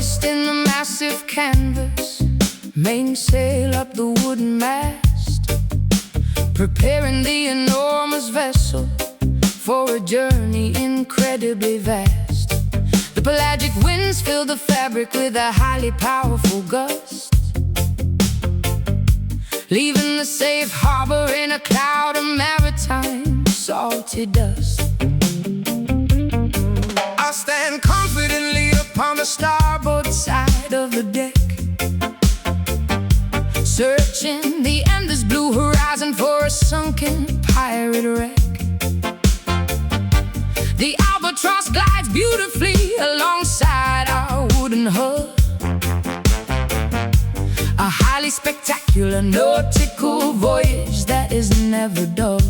Hoisting the massive canvas, mainsail up the wooden mast, preparing the enormous vessel for a journey incredibly vast. The pelagic winds fill the fabric with a highly powerful gust, leaving the safe harbor in a cloud of maritime salty dust. I stand confidently upon the starboard side of the deck, searching the endless blue horizon for a sunken pirate wreck. The albatross glides beautifully alongside our wooden hull, a highly spectacular nautical voyage that is never dull.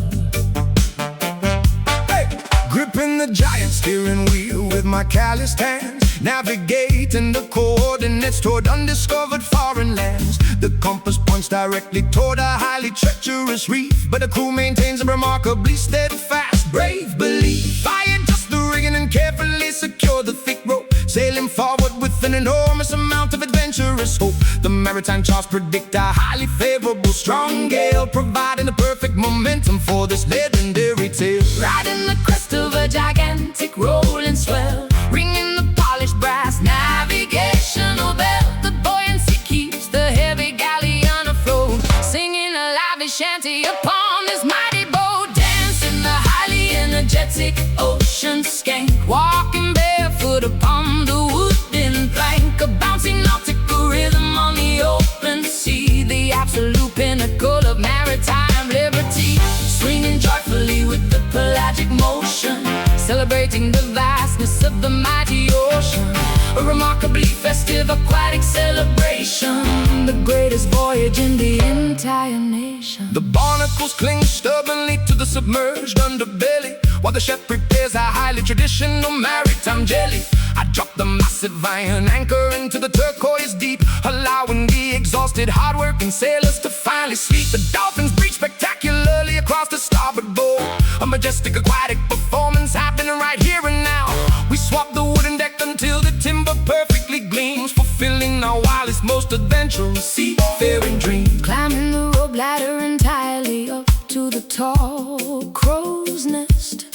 Gripping the giant steering wheel with my calloused hands, navigating the coordinates toward undiscovered foreign lands. The compass points directly toward a highly treacherous reef, but the crew maintains a remarkably steadfast, brave belief. I adjust the rigging and carefully secure the thick rope, sailing forward with an enormous amount of adventurous hope. The maritime charts predict a highly favorable strong gale, providing the perfect momentum for this legendary tale. Riding the crest of a gigantic rolling swell, ringing the polished brass navigational bell. The buoyancy keeps the heavy galleon afloat, singing a lively shanty upon this mighty boat. Dancing the highly energetic ocean skank, walking barefoot upon the wooden plank, a bouncing nautical rhythm on the open sea, the absolute pinnacle of maritime liberty. Swinging joyfully with the pelagic motion, celebrating the vastness of the mighty ocean, a remarkably festive aquatic celebration, the greatest voyage in the entire nation. The barnacles cling stubbornly to the submerged underbelly, while the chef prepares a highly traditional maritime jelly. I drop the massive iron anchor into the turquoise deep, allowing the exhausted, hard-working sailors to finally sleep. The dolphins breach spectacularly across the starboard bow, a majestic aquatic performance happening right here and now. We swap the wooden deck until the timber perfectly gleams, fulfilling our wildest, most adventurous seafaring dream. Climbing the rope ladder entirely up to the tall crow's nest,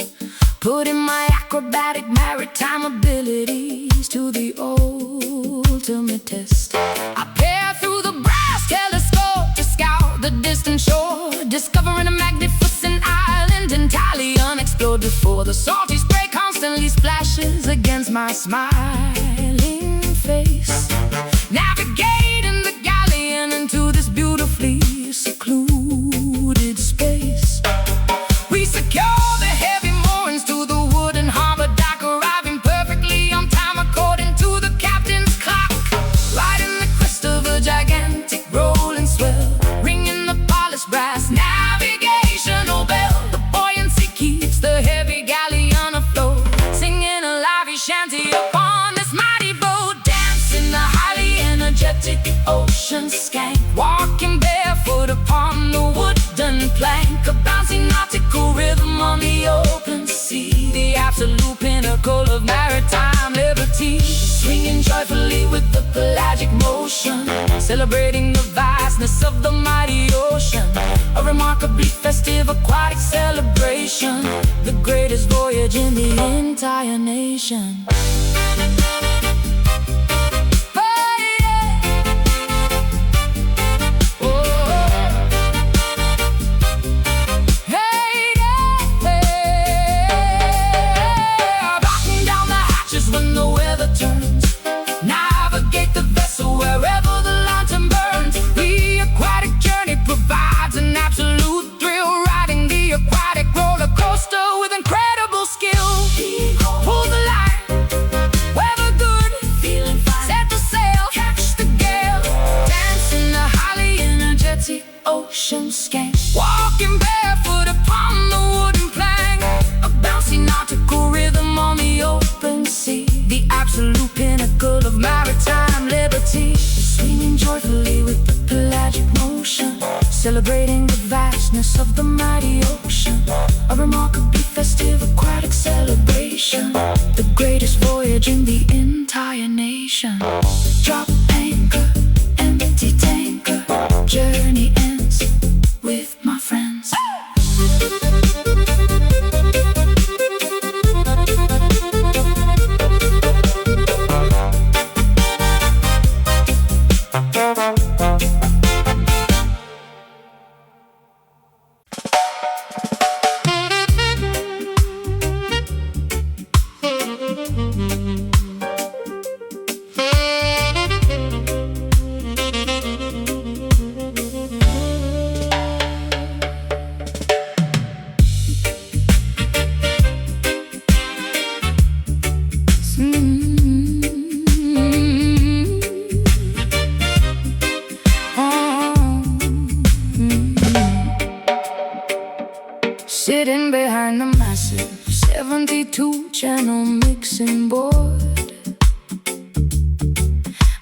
putting my acrobatic maritime abilities to the ultimate test. I peer through the brass telescope to scout the distant shore, discovering a magnificent island entirely unexplored before. The salty spray constantly splashes against my smiling face, navigating the galleon into this beautifully secluded space. We secure the heavy moorings to the wooden harbor dock, arriving perfectly on time according to the captain's clock. Riding the crest of a gigantic rolling swell, ringing the polished brass navigational bell. The buoyancy keeps the heavy galleon afloat, singing a lively shanty upon this mighty boat. Dancing the highly energetic ocean skank, walking barefoot upon the wooden plank, a bouncing nautical rhythm on the open sea, the absolute pinnacle of maritime liberty. Swinging joyfully with the pelagic motion, celebrating the vastness of the mighty ocean, a remarkably festive aquatic celebration, the greatest voyage in the entire nation. Navigate the vessel wherever the lantern burns. The aquatic journey provides an absolute thrill, riding the aquatic roller coaster with incredible skill. Pull the line, weather good, feeling fine. Set the sail, catch the gale, dancing the highly energetic ocean skank, walking barefoot upon the wooden plank, a bouncy nautical rhythm on the open sea, the absolute pinnacle of maritime liberty. Swinging joyfully with the pelagic motion, celebrating the vastness of the mighty ocean, a remarkably festive aquatic celebration, the greatest voyage in the entire nation. station. Drop anchor, empty tanker. Journey ends with my friends. Sitting behind the massive 72-channel mixing board,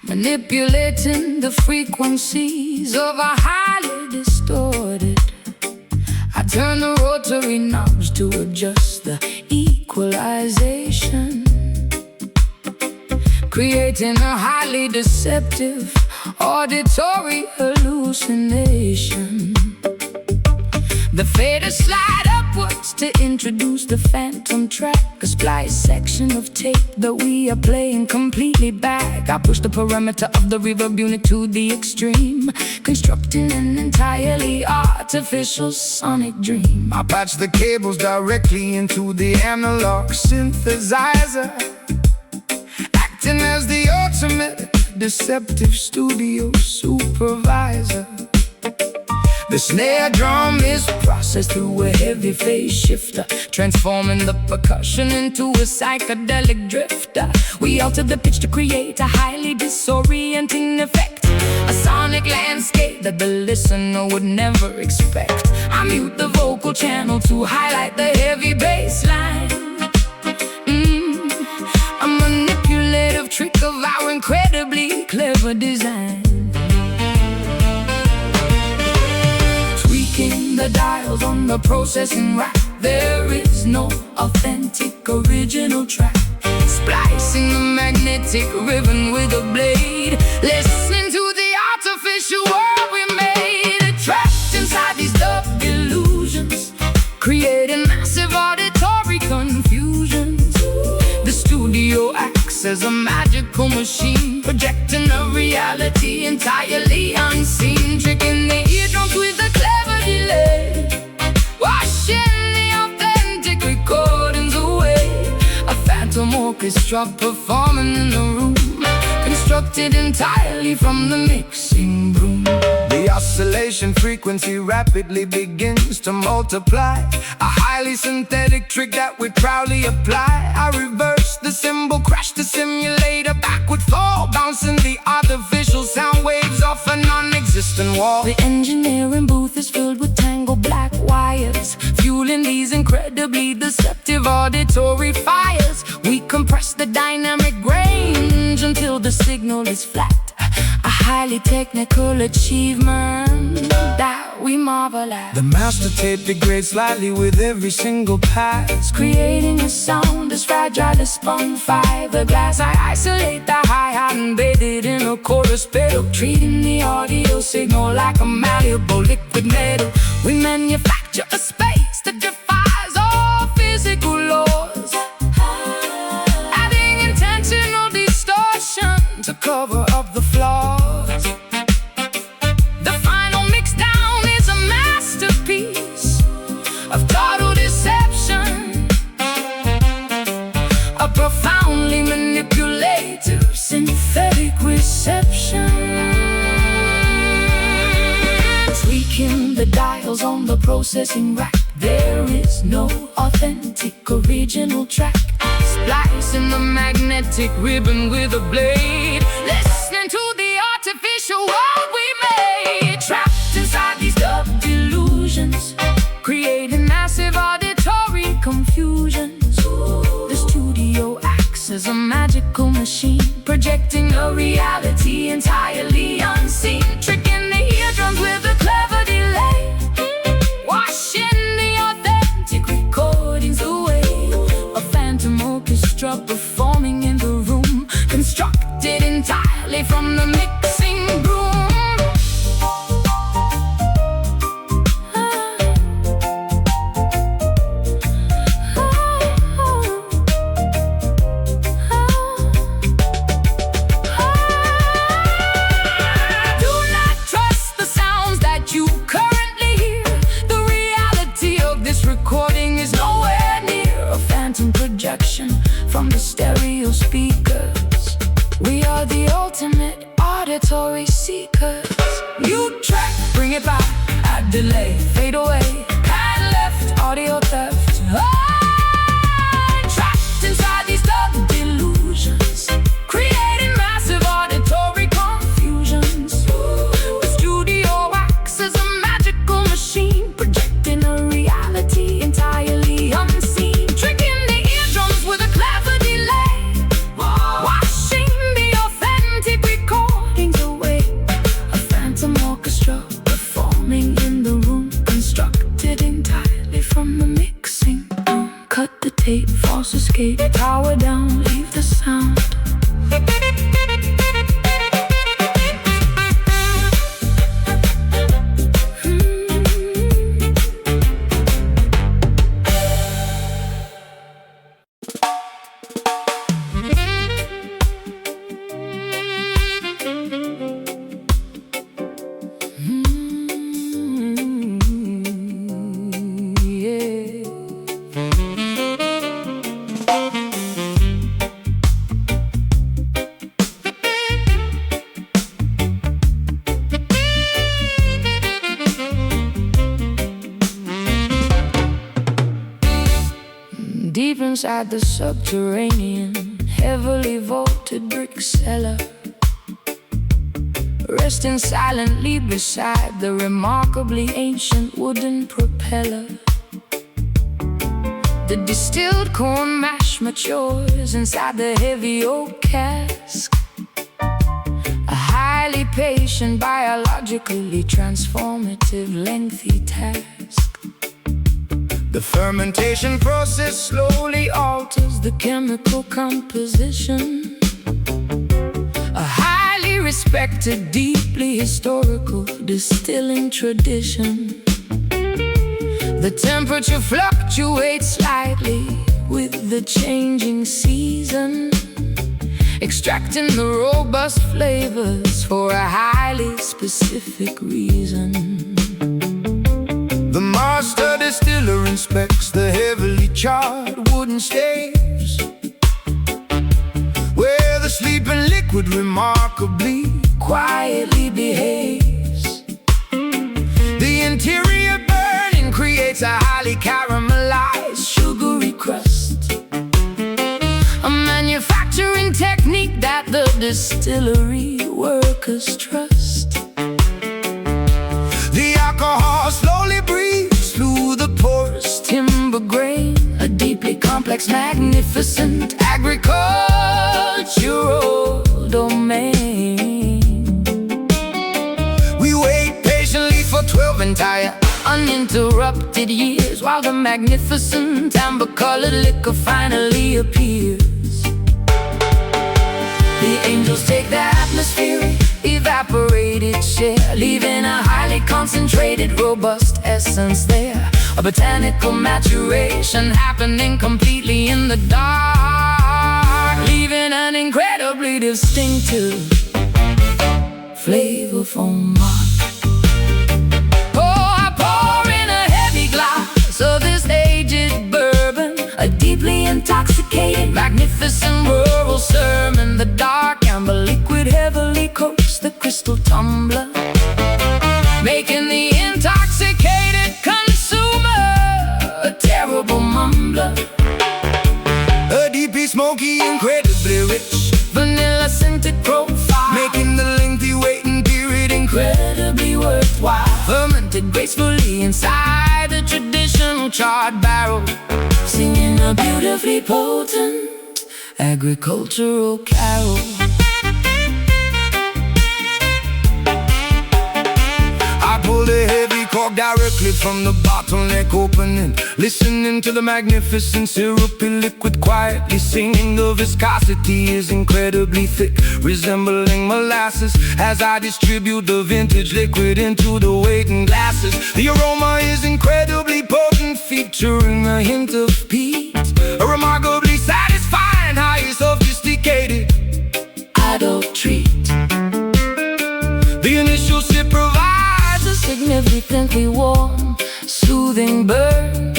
manipulating the frequencies of a highly distorted. I turn the rotary knobs to adjust the equalization, creating a highly deceptive auditory hallucination. The faders slide upwards to introduce the phantom track, a splice section of tape that we are playing completely back. I push the parameter of the reverb unit to the extreme, constructing an entirely artificial sonic dream. I patch the cables directly into the analog synthesizer, acting as the ultimate deceptive studio supervisor. The snare drum is processed through a heavy phase shifter, transforming the percussion into a psychedelic drifter. We alter the pitch to create a highly disorienting effect, a sonic landscape that the listener would never expect. I mute the vocal channel to highlight the heavy bass line, a manipulative trick of our incredibly clever design. The dials on the processing rack, there is no authentic original track. Splicing the magnetic ribbon with a blade, listening to the artificial world we made. Trapped inside these dub illusions, creating massive auditory confusions. The studio acts as a magical machine, projecting a reality entirely unseen, tricking the eardrums with a clever delay, washing the authentic recordings away. A phantom orchestra performing in the room, constructed entirely from the mixing broom. The oscillation frequency rapidly begins to multiply, a highly synthetic trick that we proudly apply. I reverse the cymbal, crash the simulator, backward fall, bouncing the artificial sound waves off a non-existent wall. The engineering booth is filled with tangled black wires, fueling these incredibly deceptive auditory fires. We compress the dynamic range until the signal is flat, a highly technical achievement that we marvel at. The master tape degrades slightly with every single pass, creating a sound as fragile as spun fiberglass. I isolate the hi-hat and bathe it in a chorus pedal, treating the audio signal like a malleable liquid metal. We manufacture a space that defies all physical laws, adding intentional distortion to cover up the flaws. The final mixdown is a masterpiece of total deception, a profoundly manipulative synthetic reception. Tweaking the dials on the processing rack, there is no authentic original track. Splicing the magnetic ribbon with a blade, listening to the artificial world we made. Trapped inside these dub illusions, creating massive auditory confusions. The studio acts as a magical machine, projecting a reality entirely unseen, tricking the eardrums with a clever delay, washing the authentic recordings away. A phantom orchestra performing in the room, constructed entirely from the mixing broom. From the stereo speakers, we are the ultimate auditory seekers. Mute track, bring it back, add delay, fade away, pan left, audio theft. Trapped inside these dark delusions, creating massive auditory confusions. The studio acts as a magical machine, projecting a reality entirely unseen, tricking with a clever delay, washing the authentic recordings away. A phantom orchestra performing in the room, constructed entirely from the mixing room. Cut the tape, false escape, power down, leave the sound. Deep inside the subterranean, heavily vaulted brick cellar, resting silently beside the remarkably ancient wooden propeller. The distilled corn mash matures inside the heavy oak cask, a highly patient, biologically transformative, lengthy task. The fermentation process slowly alters the chemical composition, a highly respected, deeply historical distilling tradition. The temperature fluctuates slightly with the changing season, extracting the robust flavors for a highly specific reason. The master distiller inspects the heavily charred wooden staves, where the sleeping liquid remarkably quietly behaves. The interior burning creates a highly caramelized, sugary crust, a manufacturing technique that the distillery workers trust. The alcohol slowly breathes through the porous timber grain, a deeply complex, magnificent agricultural domain. We wait patiently for 12 entire uninterrupted years, while the magnificent amber-colored liquor finally appears. The angels take the atmospheric, evaporated share, leaving a highly concentrated, robust essence there. A botanical maturation happening completely in the dark, leaving an incredibly distinctive, flavorful mark. Oh, I pour in a heavy glass of this aged bourbon, a deeply intoxicated, magnificent rural sermon. The dark amber liquid heavily coats the crystal tumbler, making the intoxicated consumer a terrible mumbler. A deeply smoky, incredibly rich, vanilla scented profile, making the lengthy waiting period incredibly worthwhile. Fermented gracefully inside the traditional charred barrel, singing a beautifully potent agricultural carol. I pull the heavy cork directly from the bottle. bottleneck opening, listening to the magnificent syrupy liquid quietly singing. The viscosity is incredibly thick, resembling molasses, as I distribute the vintage liquid into the waiting glasses. The aroma is incredibly potent, featuring a hint of peat, a remarkably satisfying, highly sophisticated adult treat. The initial sip provides a significantly warm, soothing burn,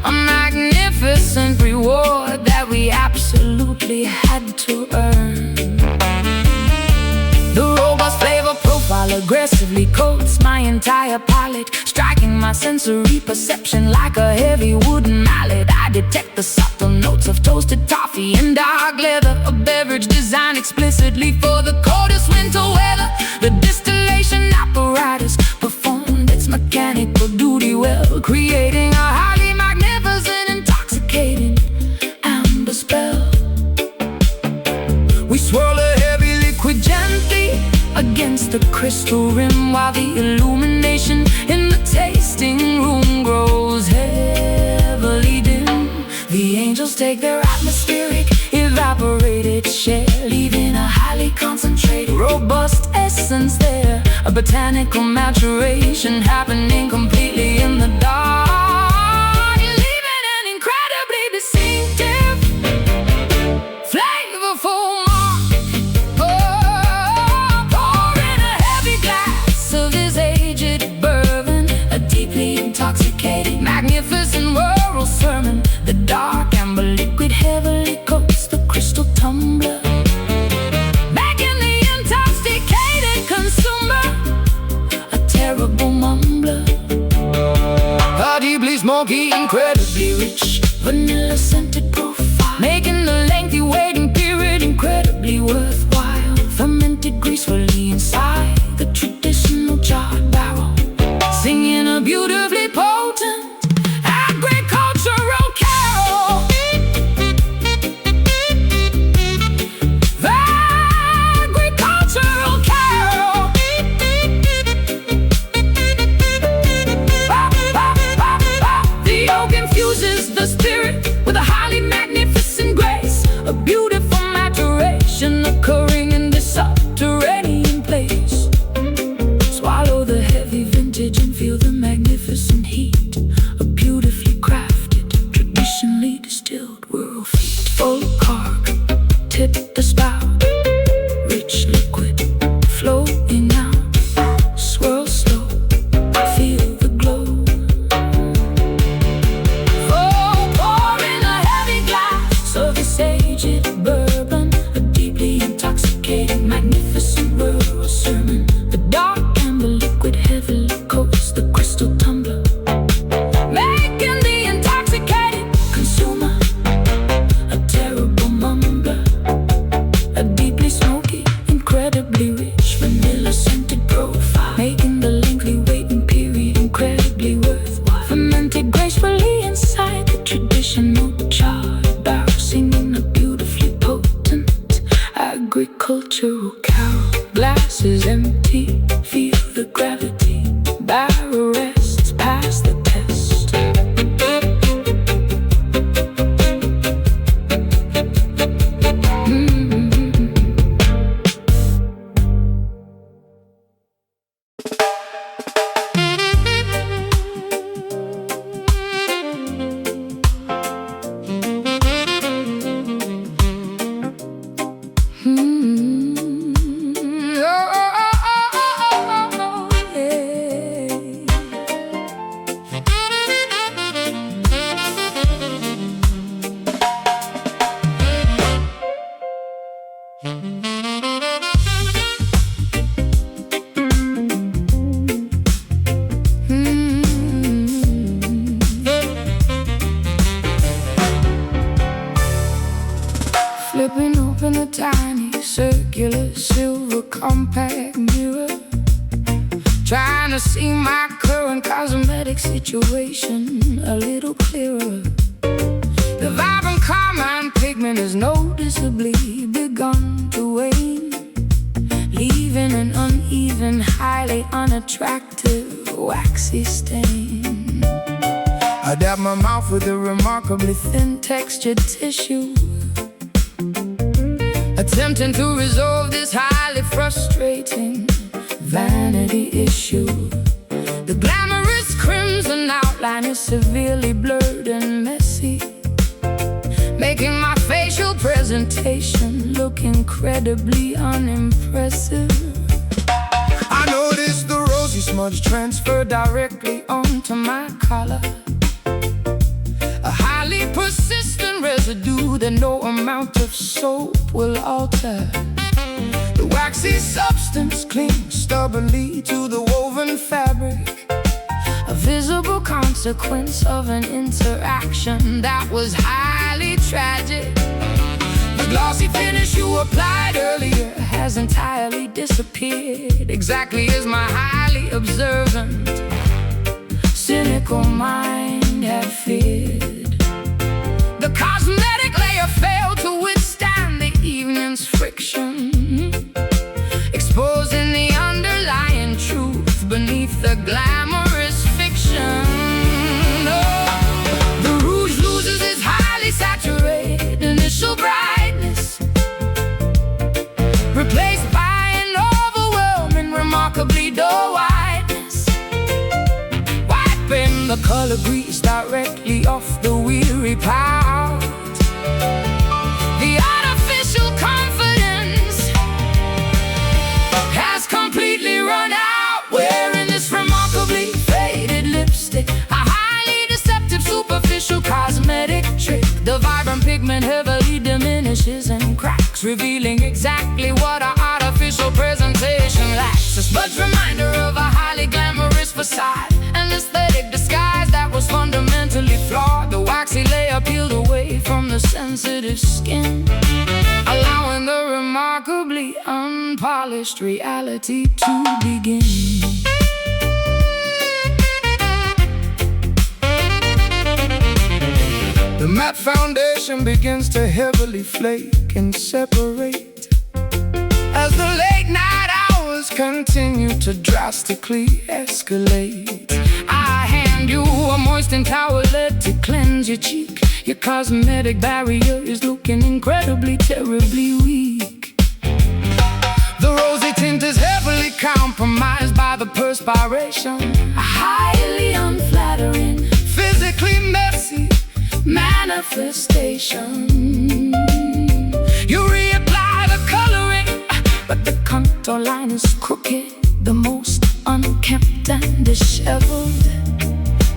a magnificent reward that we absolutely had to earn. The robust flavor profile aggressively coats my entire palate, striking my sensory perception like a heavy wooden mallet. I detect the subtle notes of toasted toffee and dark leather, a beverage designed explicitly for the coldest winter weather. The distillation apparatus performed its mechanical duty well, creating a highly magnificent, intoxicating amber spell. We swirl a heavy liquid gently against the crystal rim, while the illumination in the tasting room grows heavily dim. The angels take their atmospheric, evaporated share, leaving a highly concentrated, robust essence there, a botanical maturation happening completely in the dark, leaving an incredibly distinctive, flavorful mark. Pour in a heavy glass of this aged bourbon, a deeply intoxicating, magnificent rural sermon. The dark amber liquid heavily coats the crystal tumbler, making the intoxicated consumer a terrible mumbler. A deeply smoky, incredibly rich, vanilla-scented profile, making the lengthy waiting period incredibly worthwhile. Fermented gracefully inside the traditional charred barrel, singing a beautifully potent agricultural carol. The agricultural carol. The oak infuses the spirit with a highly magnificent grace, a beautiful maturation occurring in this subterranean place. Swallow the heavy vintage and feel the magnificent heat, a beautifully crafted, traditionally distilled world feat. Full carb, tip the spout, rich liquid flowing out, swirl slow, feel the glow. Oh, pour in a heavy glass of this aged bourbon, a deeply intoxicating, magnificent rural sermon. The dark amber liquid heavily coats the crystal tumbler, making the intoxicated consumer a terrible mumbler. A deeply smoky, incredibly rich, vanilla-scented profile, making the lengthy waiting period incredibly worthwhile. Fermented gracefully inside the traditional charred barrel, singing a beautifully potent agricultural carol. Glass is empty, feel the gravity, barrel rests past the test. Flipping open a tiny circular silver compact mirror, trying to see my current cosmetic situation a little clearer. The vibrant carmine pigment has noticeably begun to wane, leaving an uneven, highly unattractive waxy stain. I dab my mouth with a remarkably Thin textured tissue, attempting to resolve this highly frustrating vanity issue. The glamorous crimson outline is severely blurred and messy, making my facial presentation look incredibly unimpressive. I noticed the rosy smudge Transfer directly onto my collar, a highly persistent residue that no amount of soap will alter. The waxy substance clings stubbornly to the woven fabric, a visible consequence of an interaction that was highly tragic. The glossy finish you applied earlier has entirely disappeared, exactly as my highly observant, cynical mind had feared. The cosmetic layer failed to withstand the evening's friction, exposing the underlying truth beneath the glamorous fiction. Oh, the rouge loses its highly saturated initial brightness, replaced by an overwhelming, remarkably dull whiteness. Wiping the color grease directly off the weary pout, the artificial confidence has completely run out. Wearing this remarkably faded lipstick, a highly deceptive superficial cosmetic trick. The vibrant pigment heavily diminishes and cracks, revealing exactly what our artificial presentation lacks. A smudge reminder of a highly glamorous facade, an aesthetic disguise that was fundamentally flawed. The waxy layer peeled away from the sensitive skin, allowing the remarkably unpolished reality to begin. The matte foundation begins to heavily flake and separate as the late night hours continue to drastically escalate. I hand you a moistened towelette to cleanse your cheek. Your cosmetic barrier is looking incredibly, terribly weak. The rosy tint is heavily compromised by the perspiration, a highly unflattering, physically messy manifestation. You reapply the coloring, but the contour line is crooked, the most unkempt and disheveled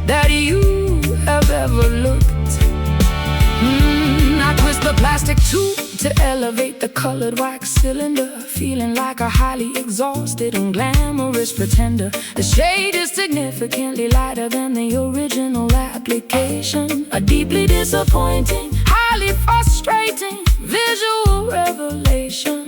that you have ever looked. I twist the plastic tube to elevate the colored wax cylinder, feeling like a highly exhausted and glamorous pretender. The shade is significantly lighter than the original application, a deeply disappointing, highly frustrating visual revelation.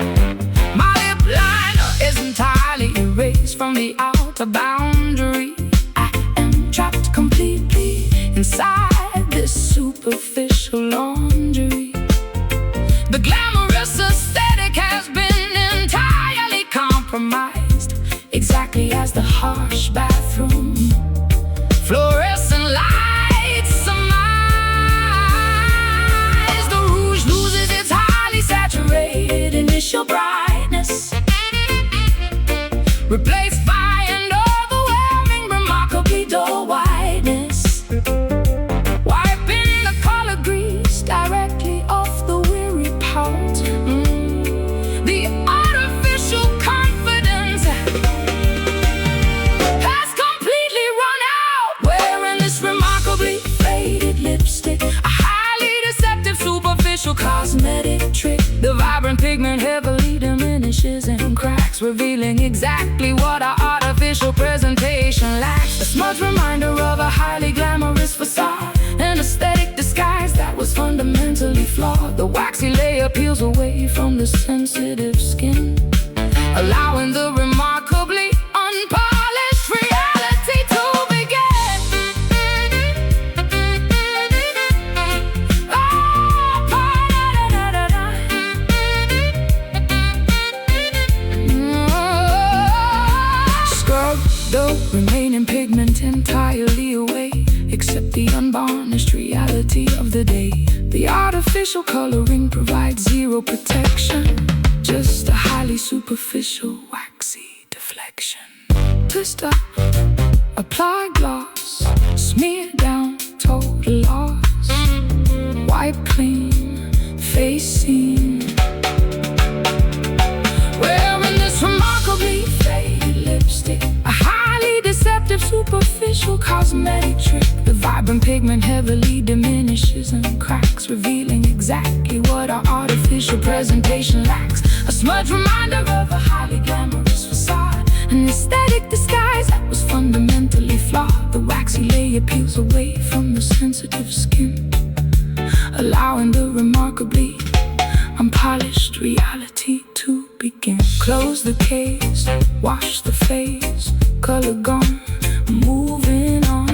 My lip liner is entirely erased from the outer boundary. I am trapped completely inside this superficial laundry. The glamorous aesthetic has been entirely compromised, exactly as the harsh bathroom fluorescent lights surmise. The rouge loses its highly saturated initial brightness, replaced by an overwhelming, remarkably dull whiteness. Wiping the color grease directly off the weary pout, the artificial confidence has completely run out. Wearing this remarkably faded lipstick, a highly deceptive superficial cosmetic trick. The vibrant pigment heavily diminishes and cracks, revealing exactly what our artificial presentation lacks. A smudge reminder of a highly glamorous facade, an aesthetic disguise that was fundamentally flawed. The waxy layer peels away from the sensitive skin, allowing the remarkably unpolished reality to begin. Oh, pa-da-da-da-da-da. Scrub the remaining pigment entirely away, except the unvarnished reality of the day. The artificial coloring provides zero protection, just a highly superficial waxy deflection. Twist up, apply gloss, smear down, total loss. Wipe clean, face seen. Wearing this remarkably faded lipstick, a highly deceptive superficial cosmetic trick. The vibrant pigment heavily diminishes and cracks, revealing exactly what our artificial presentation lacks. A smudge reminder of a highly glamorous facade, an aesthetic disguise that was fundamentally flawed. The waxy layer peels away from the sensitive skin, allowing the remarkably unpolished reality to begin. Close the case, wash the face, color gone, moving on.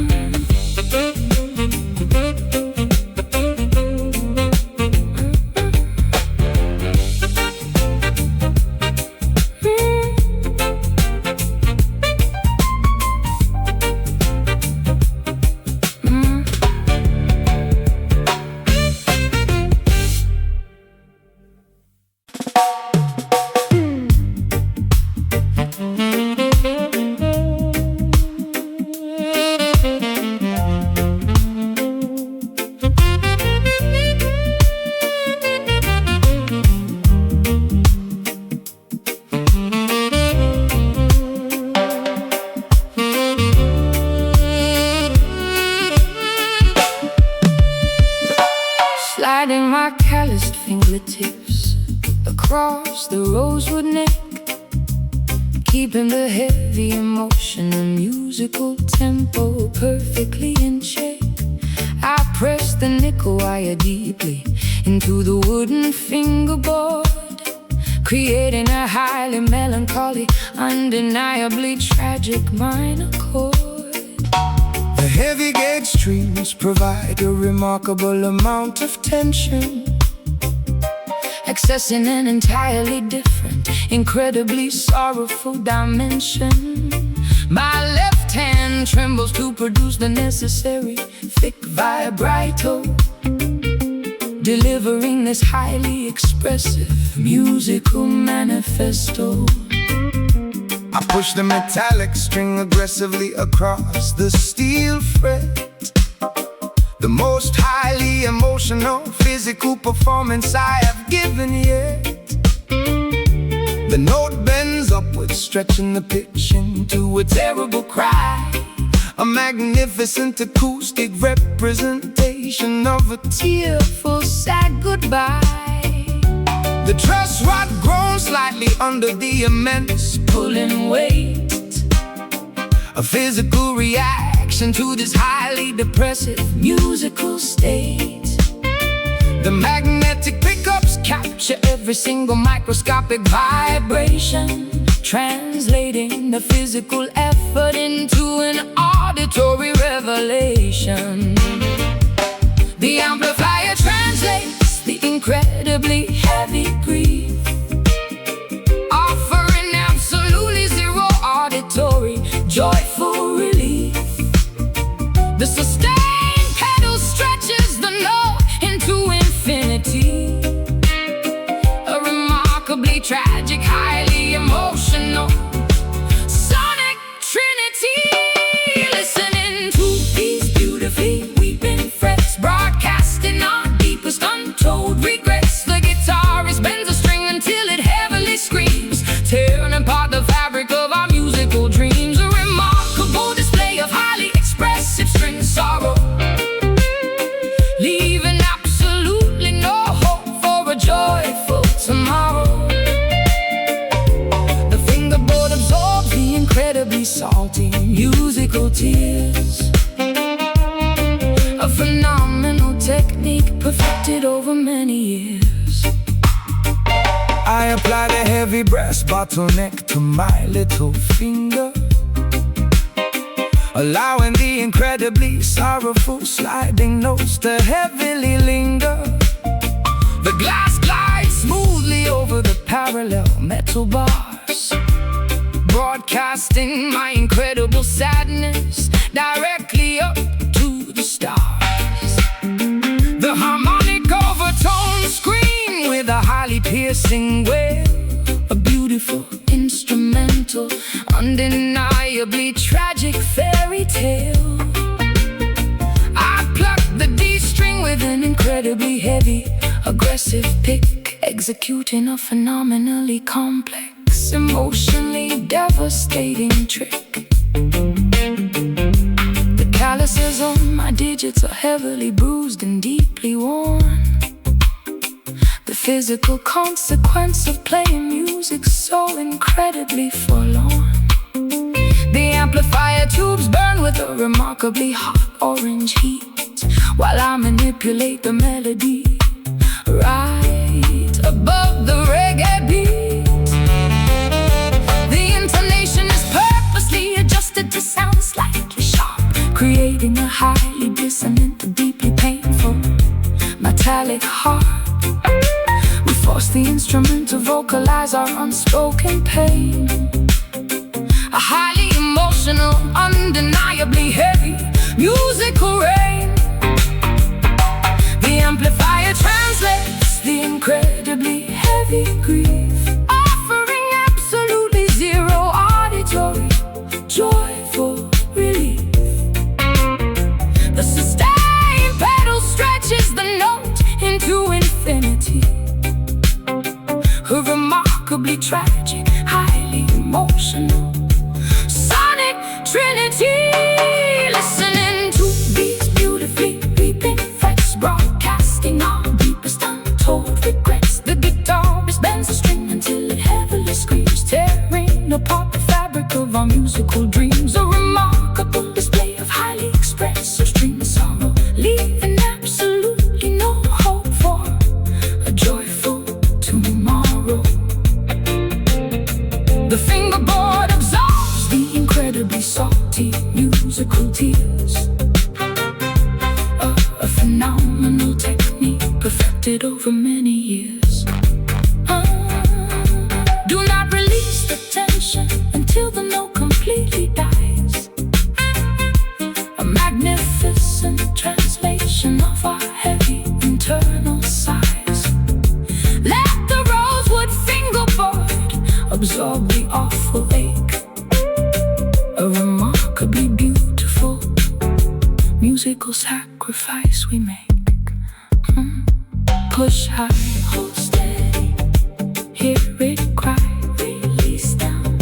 Sliding my calloused fingertips across the rosewood neck, keeping the heavy emotion and musical tempo perfectly in check. I press the nickel wire deeply into the wooden fingerboard, creating a highly melancholy, undeniably tragic minor chord. The heavy gauge strings provide a remarkable amount of tension, accessing an entirely different, incredibly sorrowful dimension. My left hand trembles to produce the necessary thick vibrato, delivering this highly expressive musical manifesto. I push the metallic string aggressively across the steel fret, the most highly emotional physical performance I have given yet. The note bends upwards, stretching the pitch into a terrible cry, a magnificent acoustic representation of a tearful, sad goodbye. The truss rod groans slightly under the immense Pulling weight, a physical reaction to this highly depressive musical state. The magnetic pickups Capture every single microscopic vibration, translating the physical effort into an auditory revelation. The amplifier translates the incredibly heavy grief, offering absolutely zero auditory joyful relief. The sustained pedal stretches the note into infinity, a remarkably tragic, highly emotional sonic trinity. Listening to these beautifully weeping frets, broadcasting our deepest untold regrets. The guitarist bends a string until it heavily screams, tearing apart the fabric of our musical dreams. A remarkable display of highly expressive string sorrow, leaving absolutely no hope for a joyful tomorrow. The fingerboard absorbs the incredibly salty musical tears, a phenomenal technique perfected over many years. I apply the heavy brass bottleneck to my little finger, allowing the incredibly sorrowful sliding notes to heavily linger. The glass glides smoothly over the parallel metal bars, broadcasting my incredible sadness directly up to the stars. The harmonic overtone scream with a highly piercing wail, a beautiful instrumental, undeniably tragic fairy tale. I plucked the D string with an incredibly heavy, aggressive pick, executing a phenomenally complex, emotionally devastating trick. The calluses on my digits are heavily bruised and deeply worn. The physical consequence of playing music so incredibly forlorn. The amplifier tubes burn with a remarkably hot orange heat, while I manipulate the melody right above the reggae beat. The intonation is purposely adjusted to sound slightly sharp, creating a highly dissonant, deeply painful, metallic harp. We force the instrument to vocalize our unspoken pain. A highly emotional, undeniably heavy musical rain. The amplifier translates the incredibly heavy grief, offering absolutely zero auditory, joyful relief. The sustain pedal stretches the note into infinity. A remarkably tragic, highly emotional sonic trinity. Listening to these beautifully weeping frets, broadcasting our deepest untold regrets. The guitarist bends the string until it heavily screams, tearing apart the fabric of our musical dreams. A remarkable display of highly expressive string sorrow, leaving absolutely no hope for a joyful tomorrow. The fingerboard absorbs the incredibly salty musical tears. A phenomenal technique perfected over many years. Do not release the tension until the note completely dies. A magnificent translation of our heavy internal sighs. Let the rosewood fingerboard absorb the awful ache. A remarkably beautiful musical sacrifice we make. Push high, hold steady, hear it cry, release down,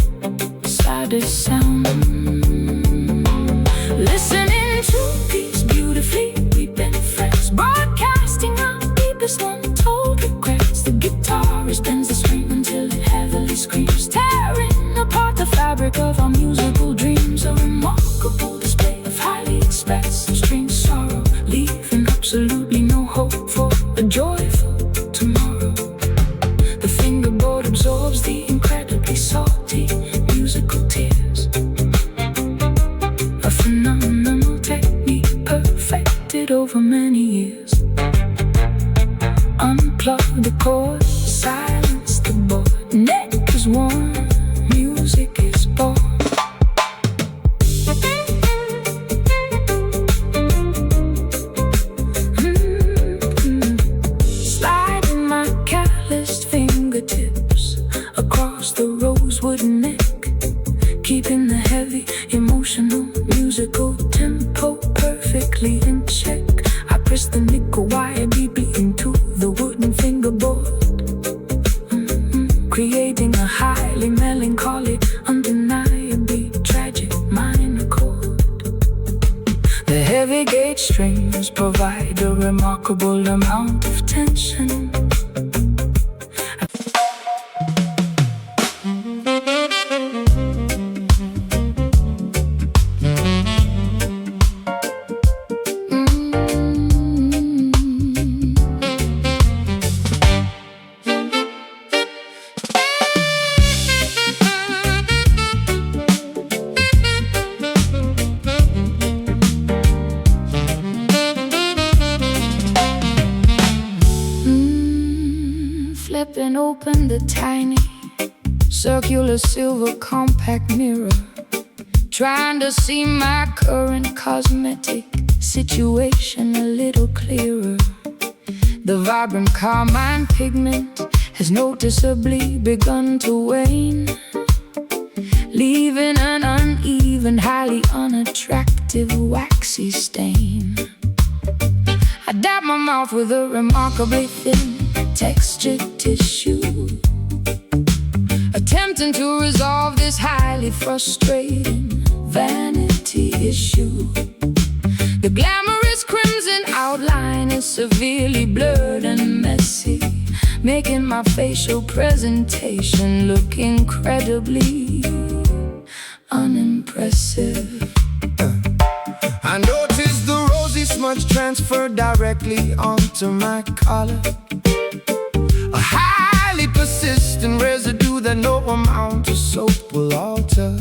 saddest sound. Listening to these beautifully weeping frets, broadcasting our deepest untold regrets. The guitarist bends the string until it heavily screams, tearing apart the fabric of our musical dreams. A remarkable display of highly expressive string sorrow, leaving absolutely no hope for a joyful tomorrow. The fingerboard absorbs the incredibly salty musical tears. A phenomenal technique perfected over many years. Unplug the cord, silence the board. Neck is warm, music is born. Sliding my calloused fingertips across the rosewood neck, keeping the heavy, emotional, musical tempo perfectly in check. I press the nickel wire deeply into the wooden fingerboard, creating a highly melancholy, undeniably tragic minor chord. The heavy gauge strings provide a remarkable amount of tension. Flipping open the tiny circular silver compact mirror, trying to see my current cosmetic situation a little clearer. The vibrant carmine pigment has noticeably begun to wane, leaving an uneven, highly unattractive waxy stain. I dab my mouth with a remarkably thin textured tissue, attempting to resolve this highly frustrating vanity issue. The glamorous crimson outline is severely blurred and messy, making my facial presentation look incredibly unimpressive. I noticed the rosy smudge transferred directly onto my collar, a highly persistent residue that no amount of soap will alter.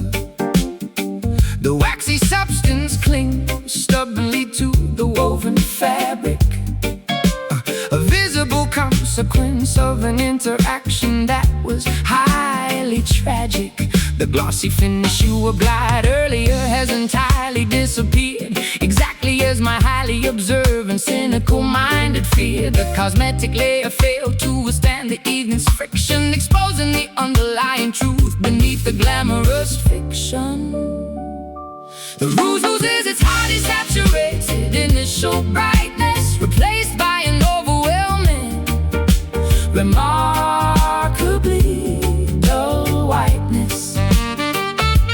The waxy substance clings stubbornly to the woven fabric, a visible consequence of an interaction that was highly tragic. The glossy finish you applied earlier has entirely disappeared, exactly as my highly observant, cynical-minded feared. The cosmetic layer failed to withstand the evening's friction, exposing the underlying truth beneath the glamorous fiction. The rouge loses its highly saturated initial brightness, replaced by an overwhelming, remarkably dull whiteness.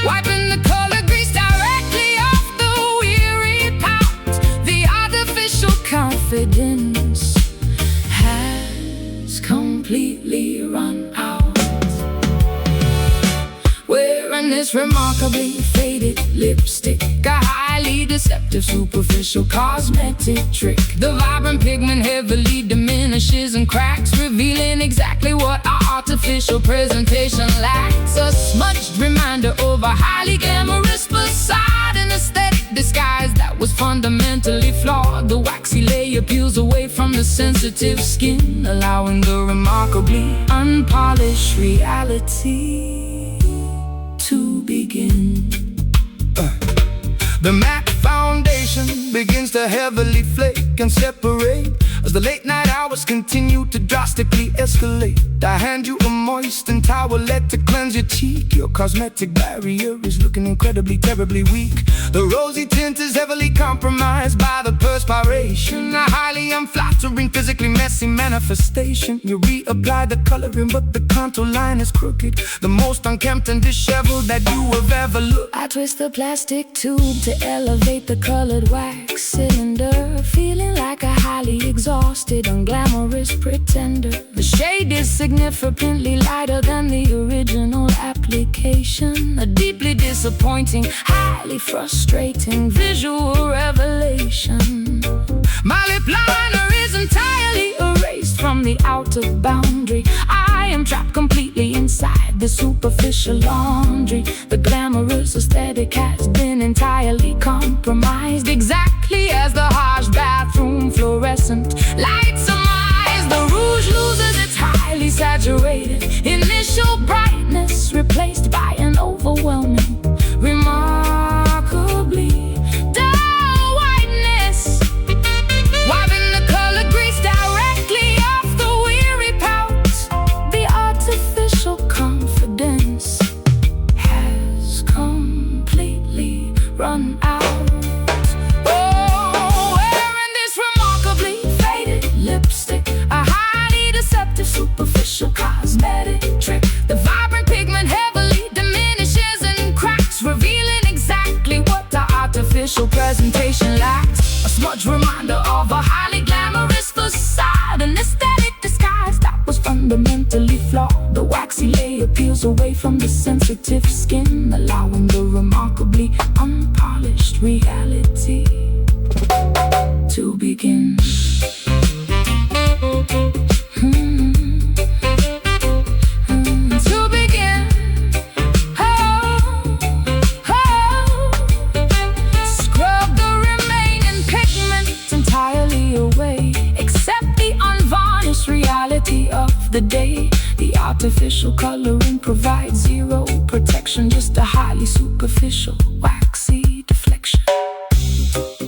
Wiping the color grease directly off the weary pout, the artificial confidence has completely run out. Wearing this remarkably faded lipstick, a highly deceptive superficial cosmetic trick. The vibrant pigment heavily diminishes and cracks, revealing exactly what our artificial presentation lacks. A smudged reminder of a highly glamorous facade, an aesthetic disguise that was fundamentally flawed. The waxy layer peels away from the sensitive skin, allowing the remarkably unpolished reality to begin. The matte foundation begins to heavily flake and separate as the late night hours continue to drastically escalate. I hand you a moistened towelette to cleanse your cheek. Your cosmetic barrier is looking incredibly, terribly weak. The rosy tint is heavily compromised by the perspiration, a highly unflattering, physically messy manifestation. You reapply the coloring, but the contour line is crooked, the most unkempt and disheveled that you have ever looked. I twist the plastic tube to elevate the colored wax cylinder, feeling like a highly exhausted, unglamorous pretender. The shade is significantly lighter than the original application, a deeply disappointing, highly frustrating visual revelation. My lip liner is entirely Erased from the outer boundary, I am trapped completely inside the superficial laundry. The glamorous aesthetic has been entirely compromised, exactly as the harsh bathroom fluorescent lights surmise. The rouge loses its highly saturated initial brightness, replaced by an overwhelming, remarkably dull whiteness. Wiping the color grease directly off the weary pout, the artificial confidence has completely run out. Oh, wearing this remarkably faded lipstick, a highly deceptive superficial cosmetic trick. The vibrant pigment heavily diminishes and cracks, revealing exactly what the artificial presentation lacked. A smudge reminder of a highly glamorous facade, an aesthetic disguise that was fundamentally flawed. The waxy layer peels away from the sensitive skin, allowing the remarkably unpolished reality to begin. To begin. Scrub the remaining pigment entirely away, accept the unvarnished reality of the day. The artificial coloring provide zero protection, just a highly superficial, waxy deflection.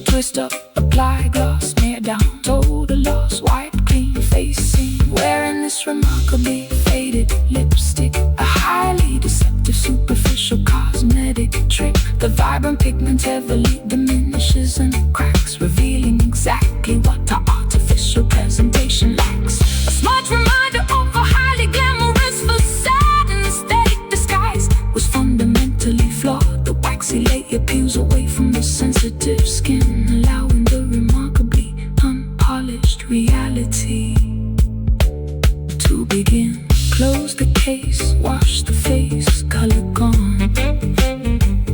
Twist up, apply gloss, smear down, total loss, wipe clean, facing. Wearing this remarkably faded lipstick, a highly deceptive superficial cosmetic trick. The vibrant pigment heavily diminishes and cracks, revealing exactly what the artificial presentation lacks. A smart reminder of a highly glamorous facade, an aesthetic disguise was fundamentally flawed. The waxy layer peels away from the sensitive skin, allowing the remarkably unpolished reality to begin. Close the case, wash the face, color gone,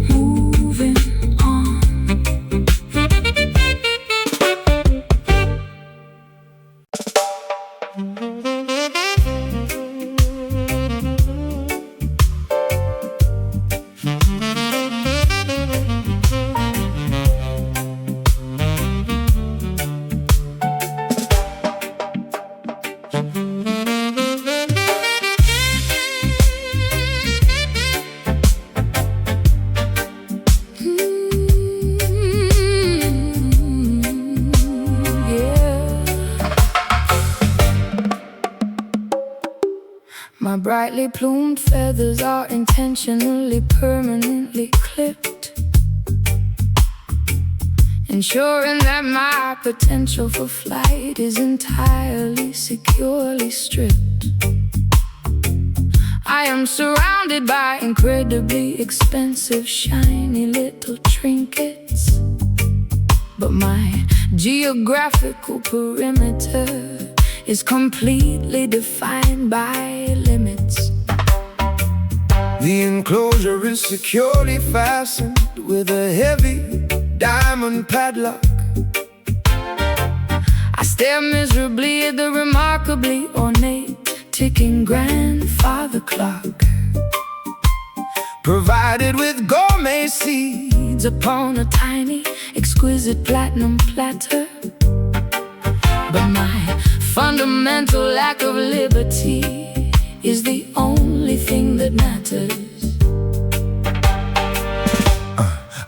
moving on. My brightly plumed feathers are intentionally, permanently clipped, ensuring that my potential for flight is entirely, securely stripped. I am surrounded by incredibly expensive, shiny little trinkets, but my geographical perimeter is completely defined by limits. The enclosure is securely fastened with a heavy diamond padlock. I stare miserably at the remarkably ornate ticking grandfather clock, provided with gourmet seeds upon a tiny, exquisite platinum platter. But my fundamental lack of liberty is the only thing that matters.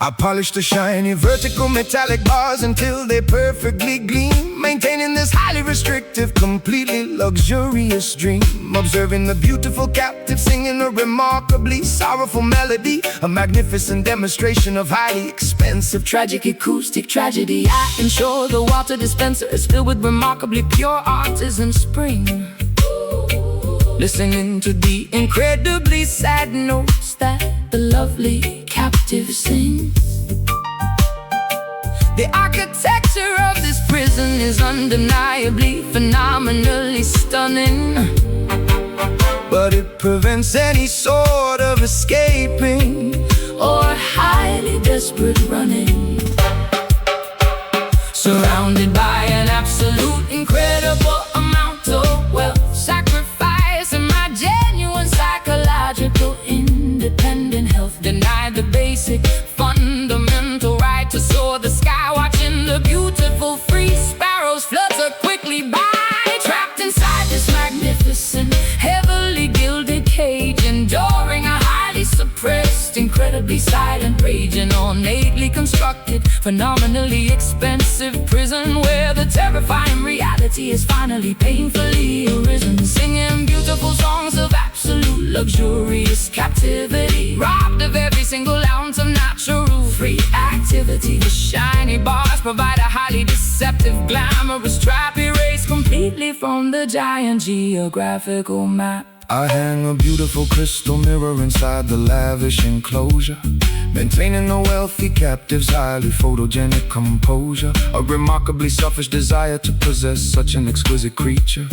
I polish the shiny vertical metallic bars until they perfectly gleam, maintaining this highly restrictive, completely luxurious dream. Observing the beautiful captive singing a remarkably sorrowful melody, a magnificent demonstration of highly expensive tragic acoustic tragedy. I ensure the water dispenser is filled with remarkably pure artisan spring, listening to the incredibly sad notes that the lovely captive sings. The architecture of this prison is undeniably, phenomenally stunning, but it prevents any sort of escaping or highly desperate running. Surrounded by an absolute incredible amount of wealth, sacrifice and my genuine psychological independent health, denied the basic fundamental right to soar the sky, watching the beautiful free sparrows flutter quickly by, trapped inside this magnificent, heavily gilded cage, enduring a highly suppressed, incredibly silent rage. An ornately constructed, phenomenally expensive prison where the terrifying reality is finally painfully arisen, singing beautiful songs of absolute luxurious captivity, robbed of every single ounce of natural free activity. The shiny bars provide a highly deceptive, glamorous trap, erased completely from the giant geographical map. I hang a beautiful crystal mirror inside the lavish enclosure, maintaining a wealthy captive's highly photogenic composure, a remarkably selfish desire to possess such an exquisite creature,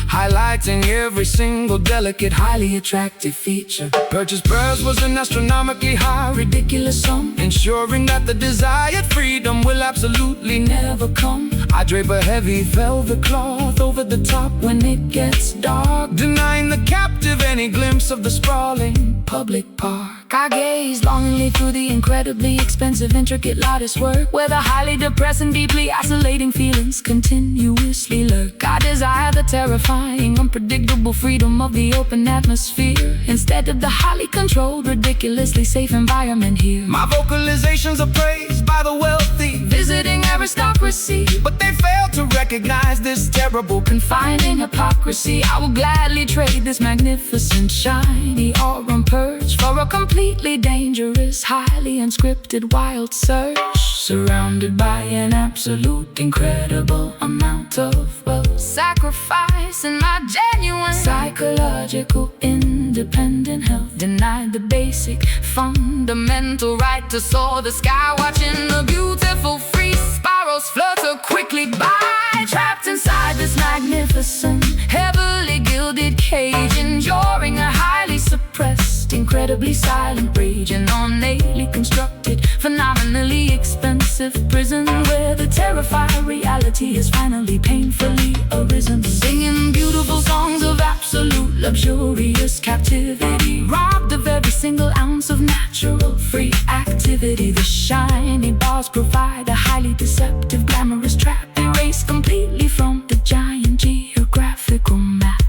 highlighting every single delicate, highly attractive feature. Purchase price was an astronomically high, ridiculous sum, ensuring that the desired freedom will absolutely never come. I drape a heavy velvet cloth over the top when it gets dark, denying the captive any glimpse of the sprawling public park. I gaze longingly through the incredibly expensive, intricate lattice work, where the highly depressing, deeply isolating feelings continuously lurk. I desire the terrifying, unpredictable freedom of the open atmosphere, instead of the highly controlled, ridiculously safe environment here. My vocalizations are praised by the wealthy, Visiting aristocracy, but they fail to recognize this terrible confining hypocrisy. I will gladly trade this magnificent, shiny aura purge for a completely dangerous, highly unscripted, wild search, surrounded by an absolute, incredible amount of wealth, sacrificing my genuine psychological independent health, denied the basic fundamental right to soar the sky, watching the beautiful free spirals flutter quickly by, trapped inside this magnificent, heavily gilded cage, enduring a highly suppressed, incredibly silent rage, an ornately constructed, phenomenally expensive prison, where the terrifying reality is finally painfully arisen, singing beautiful songs of absolute luxurious captivity, robbed of every single ounce of natural free activity. The shiny bars provide a highly deceptive, glamorous trap, erased completely from the giant geographical map.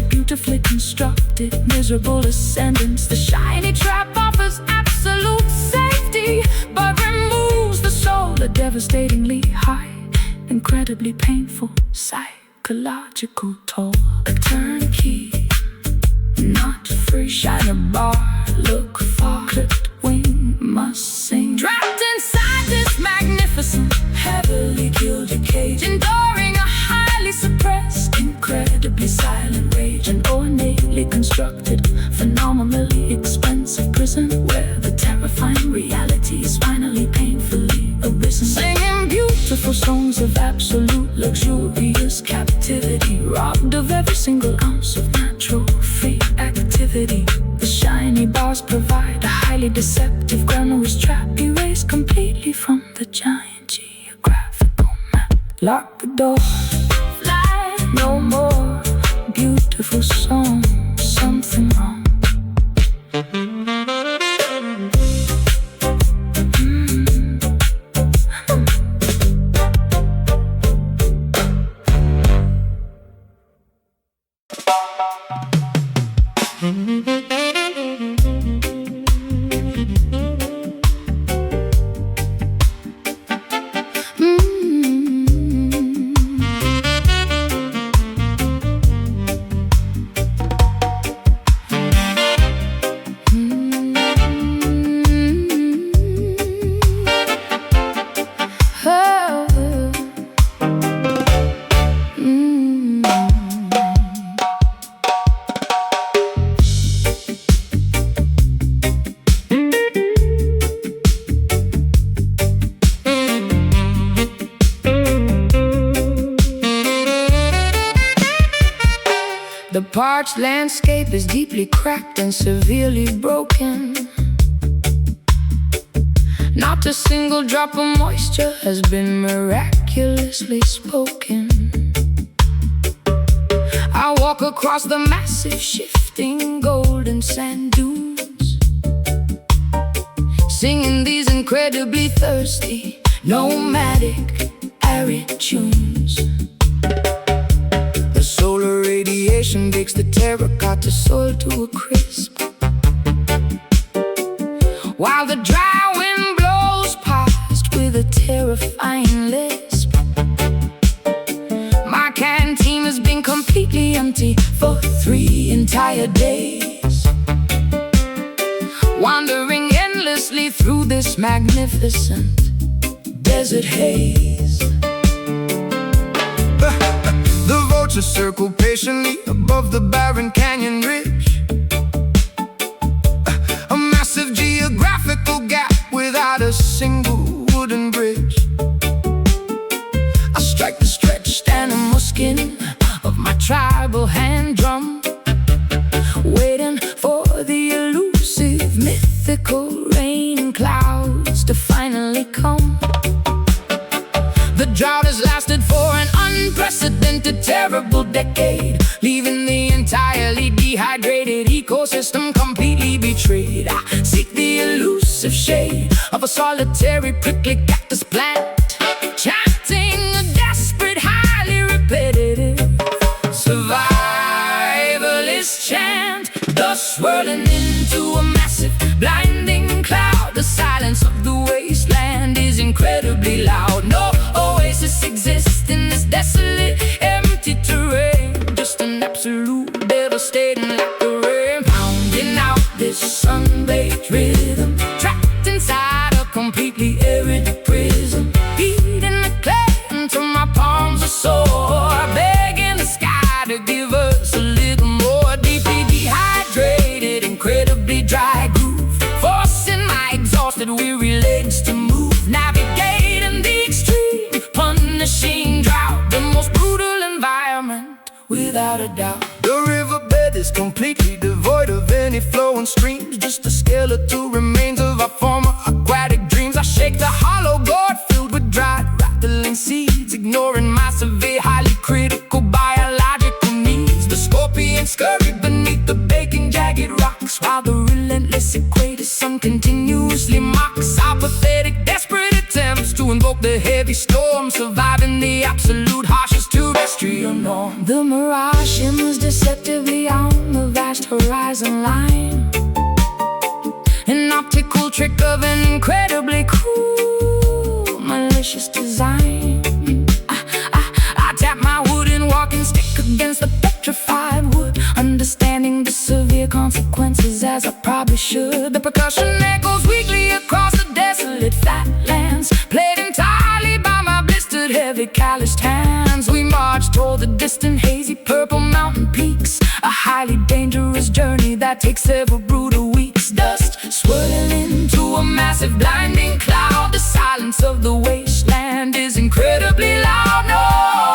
Beautifully constructed, miserable ascendance. The shiny trap offers absolute safety, but removes the soul, a devastatingly high, incredibly painful psychological toll. A turnkey, not free, shiner bar, look far, clipped wing must sing, trapped inside this magnificent, heavily gilded cage, enduring a highly suppressed, incredibly silent rage, an ornately constructed, phenomenally expensive prison, where the terrifying reality is finally painfully arisen, singing beautiful songs of absolute luxurious captivity, robbed of every single ounce of natural free activity. The shiny bars provide a highly deceptive, glamorous trap, erased completely from the giant geographical map. Lock the door, fly no more, beautiful song, something wrong. The parched landscape is deeply cracked and severely broken. Not a single drop of moisture has been miraculously spoken. I walk across the massive, shifting, golden sand dunes, singing these incredibly thirsty, nomadic, arid tunes. The solar radiation bakes the terracotta soil to a crisp, while the dry wind blows past with a terrifying lisp. My canteen has been completely empty for 3 entire days, wandering endlessly through this magnificent desert haze. The vultures circle patiently above the barren canyon ridge, a massive geographical gap without a single wooden bridge. I strike the stretched animal shaking of my tribal hand drum, waiting for the elusive, mythical rain clouds to finally come. The drought has lasted for an unprecedented, terrible decade, leaving the entirely dehydrated ecosystem completely betrayed. I seek the elusive shade of a solitary prickly cactus plant, chanting a desperate, highly repetitive survivalist chant, thus swirling into a massive, blinding cloud. The silence of the wasteland is incredibly loud. No oasis exists in this desolate, empty terrain, just an absolute devastating like the rain, pounding out this sun-baked rhythm, trapped inside a completely arid prism, beating the clay until my palms are sore, begging the sky to give us a little more. Deeply dehydrated, incredibly dry groove, forcing my exhausted, weary legs to move, navigating the extreme, punishing drought, the most brutal environment without a doubt. The riverbed is completely devoid of any flowing streams, just the skeletal remains of our former aquatic dreams. I shake the hollow gourd filled with dried, rattling seeds, ignoring my severe, highly critical biological needs. The scorpions scurry beneath the baking, jagged rocks, while the relentless equator sun continuously mocks our pathetic, desperate attempts to invoke the heavy storm, surviving the absolute harshest terrestrial norm. The mirage shimmers deceptively on the vast horizon line, an optical trick of an incredibly cruel, malicious design. I tap my wooden walking stick against the petrified wood, understanding the severe consequences as I probably should. The percussion echoes weakly across the desolate flatlands, played entirely by my blistered, heavy, calloused hands. We march toward the distant, hazy, purple mountain peaks, a highly dangerous journey that takes several brutal weeks. Dust swirling into a massive, blinding cloud. The silence of the wasteland is incredibly loud. No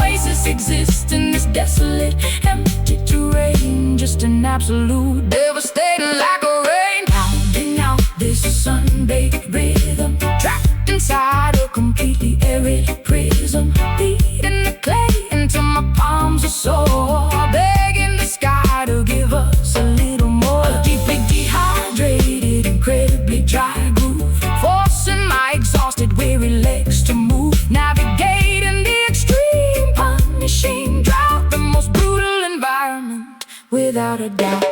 oasis exists in this desolate, empty terrain, just an absolute, devastating like a rain, pounding out this sun-baked rhythm, trapped inside a completely arid prism, beating the clay until my palms are sore, begging the sky to give us a little more. A deeply dehydrated, incredibly dry groove, forcing my exhausted, weary legs to move, navigating the extreme, punishing drought, the most brutal environment without a doubt.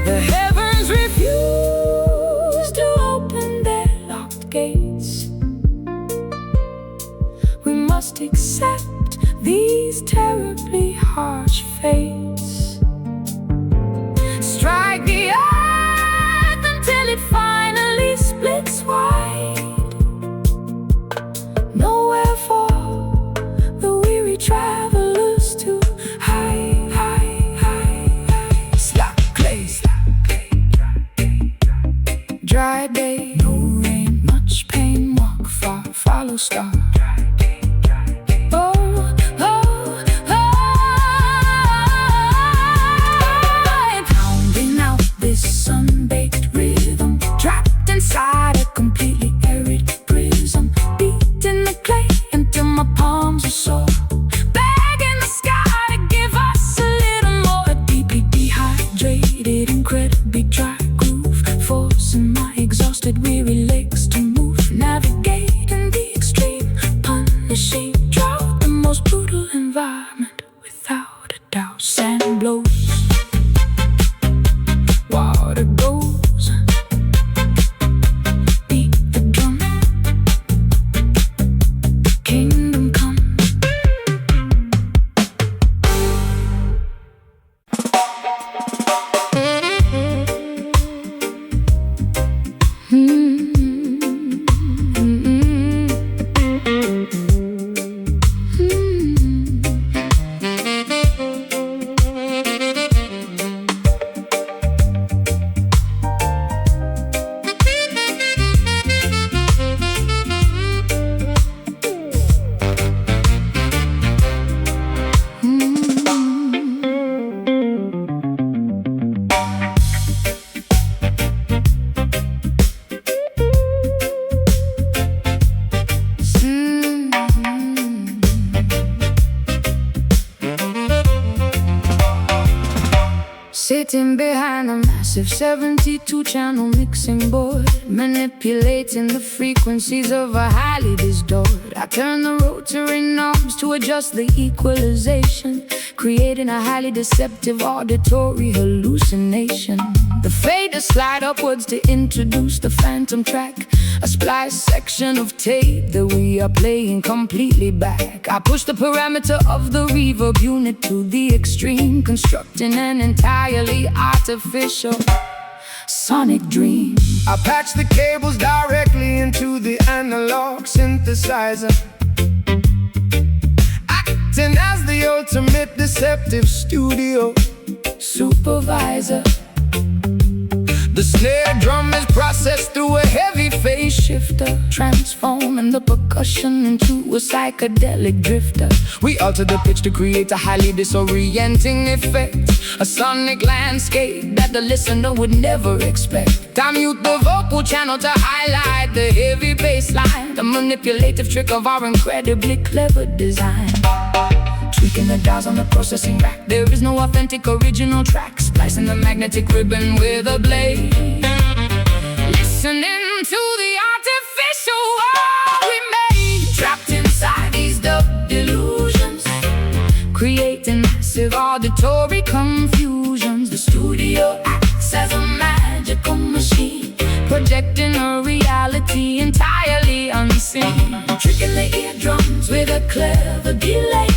The heavens refuse to open their locked gates. We must accept these terribly harsh fates. Strike the earth until it finally splits wide. Nowhere for the weary travelers to hide. Dry day, no rain, much pain, walk far, follow star. Oh, oh, oh, pounding out this sun-baked rhythm, trapped inside a completely arid prism, beating the clay until my palms are sore, begging the sky to give us a little more. Deeply dehydrated, incredibly dry groove, forcing my exhausted, weary legs to move, navigating the extreme, punishing drought, the most brutal environment without a doubt. Sand blows, water goes, beat the drum, kingdom come. Sitting behind a massive 72-channel mixing board, manipulating the frequencies of a highly distorted. I turn the rotary knobs to adjust the equalization, creating a highly deceptive auditory hallucination. The fader slide upwards to introduce the phantom track, a splice section of tape that we are playing completely back. I push the parameter of the reverb unit to the extreme, constructing an entirely artificial sonic dream. I patch the cables directly into the analog synthesizer, acting as the ultimate deceptive studio supervisor. The snare drum is processed through a heavy phase shifter, transforming the percussion into a psychedelic drifter. We alter the pitch to create a highly disorienting effect, a sonic landscape that the listener would never expect. I mute the vocal channel to highlight the heavy bass line, the manipulative trick of our incredibly clever design. Tweaking the dials on the processing rack, there is no authentic original track. Splicing the magnetic ribbon with a blade, listening to the artificial world we made, trapped inside these dub delusions, creating massive auditory confusions. The studio acts as a magical machine, projecting a reality entirely unseen, tricking the eardrums with a clever delay,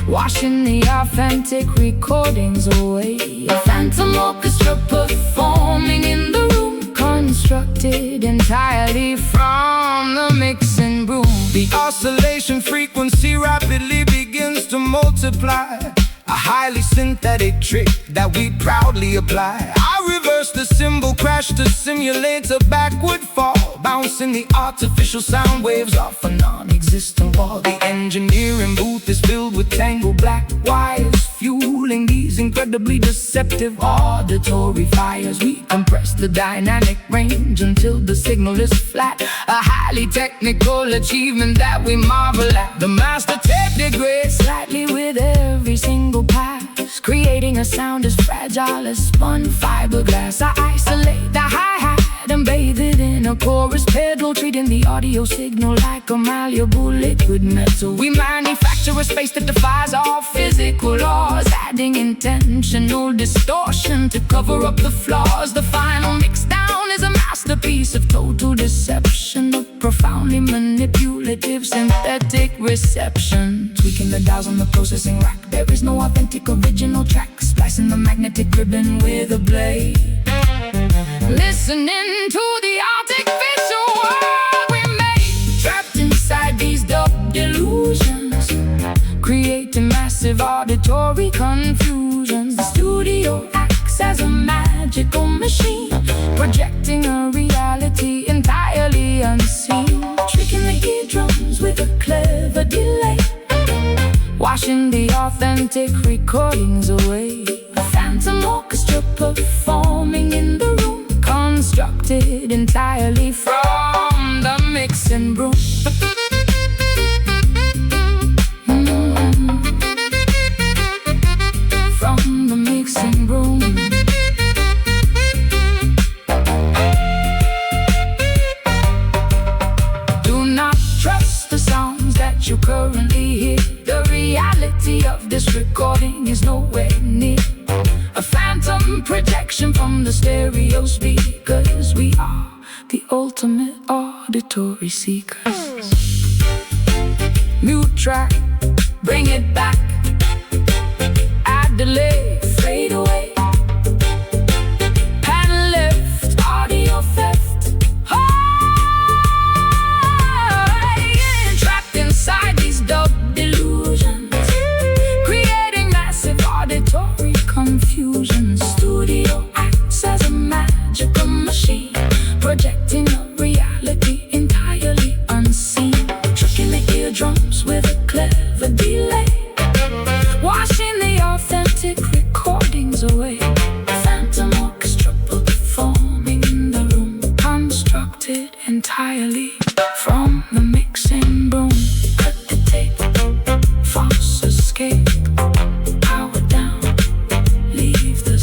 washing the authentic recordings away. A phantom orchestra performing in the room, constructed entirely from the mixing broom. The oscillation frequency rapidly begins to multiply, a highly synthetic trick that we proudly apply. I reverse the cymbal crash to simulate a backward fall, bouncing the artificial sound waves off a non-existent wall. The engineering booth is filled with tangled black wires, fueling these incredibly deceptive auditory fires. We compress the dynamic range until the signal is flat, a highly technical achievement that we marvel at. The master tape degrades slightly with every single pass, creating a sound as fragile as spun fiberglass. I isolate the hi-hat and bathe it in a chorus pedal, treating the audio signal like a malleable liquid metal. We manufacture a space that defies all physical laws, adding intentional distortion to cover up the flaws. The final mix down is a masterpiece of total deception, a profoundly manipulative synthetic reception. Tweaking the dials on the processing rack, there is no authentic original track. Splicing the magnetic ribbon with a blade, listening to the artificial world we made, trapped inside these dub delusions, creating massive auditory confusions. The studio acts as a magical machine, projecting a reality entirely unseen, tricking the eardrums with a clever delay, washing the authentic recordings away. A phantom orchestra performing in the room, constructed entirely from the mixing broom. From the mixing broom. Do not trust the sounds that you currently hear. The reality of this recording is nowhere near a phantom projection from the stereo speakers. We are the ultimate auditory seekers. Mute track, bring it back, add delay, fade away, pan left, audio theft. Oh, yeah. Trapped inside these dub delusions, creating massive auditory confusion. Studio acts as a magical machine, projecting a reality entirely unseen, tricking the eardrums with a clever delay, washing the authentic recordings away. Phantom orchestra performing in the room, constructed entirely from the mixing broom. Cut the tape, false escape, power down, leave the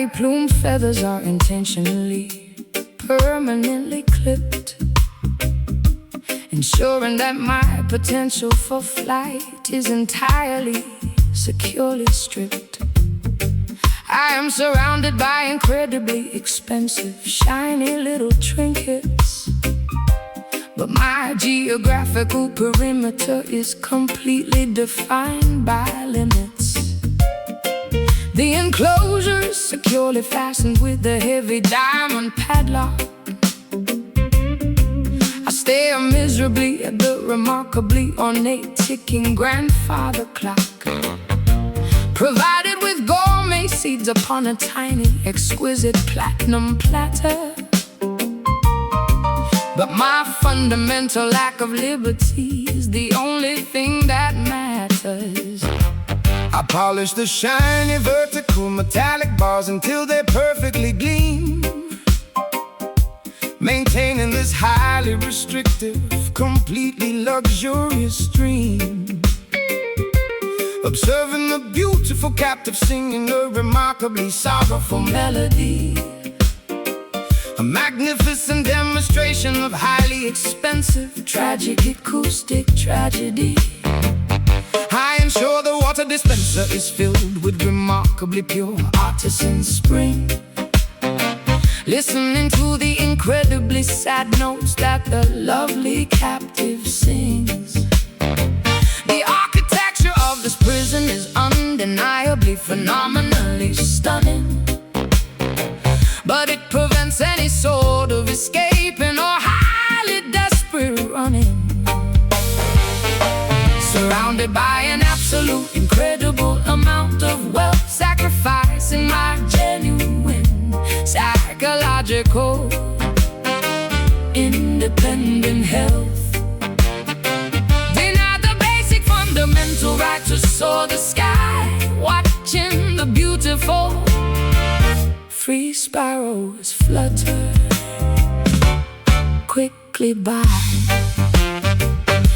highly plumed feathers are intentionally, permanently clipped, ensuring that my potential for flight is entirely, securely stripped. I am surrounded by incredibly expensive, shiny little trinkets, but my geographical perimeter is completely defined by limits. The enclosure is securely fastened with a heavy diamond padlock. I stare miserably at the remarkably ornate ticking grandfather clock, provided with gourmet seeds upon a tiny, exquisite platinum platter. But my fundamental lack of liberty is the only thing that matters. I polish the shiny vertical metallic bars until they perfectly gleam, maintaining this highly restrictive, completely luxurious stream. Observing the beautiful captive singing a remarkably sorrowful melody, a magnificent demonstration of highly expensive, tragic acoustic tragedy. I ensure the water dispenser is filled with remarkably pure artisan spring, listening to the incredibly sad notes that the lovely captive sings. The architecture of this prison is undeniably phenomenally stunning, but it prevents any sort of escaping or highly desperate running. Surrounded by an absolute incredible amount of wealth, sacrificing my genuine psychological independent health, deny the basic fundamental right to soar the sky, watching the beautiful free sparrows flutter quickly by.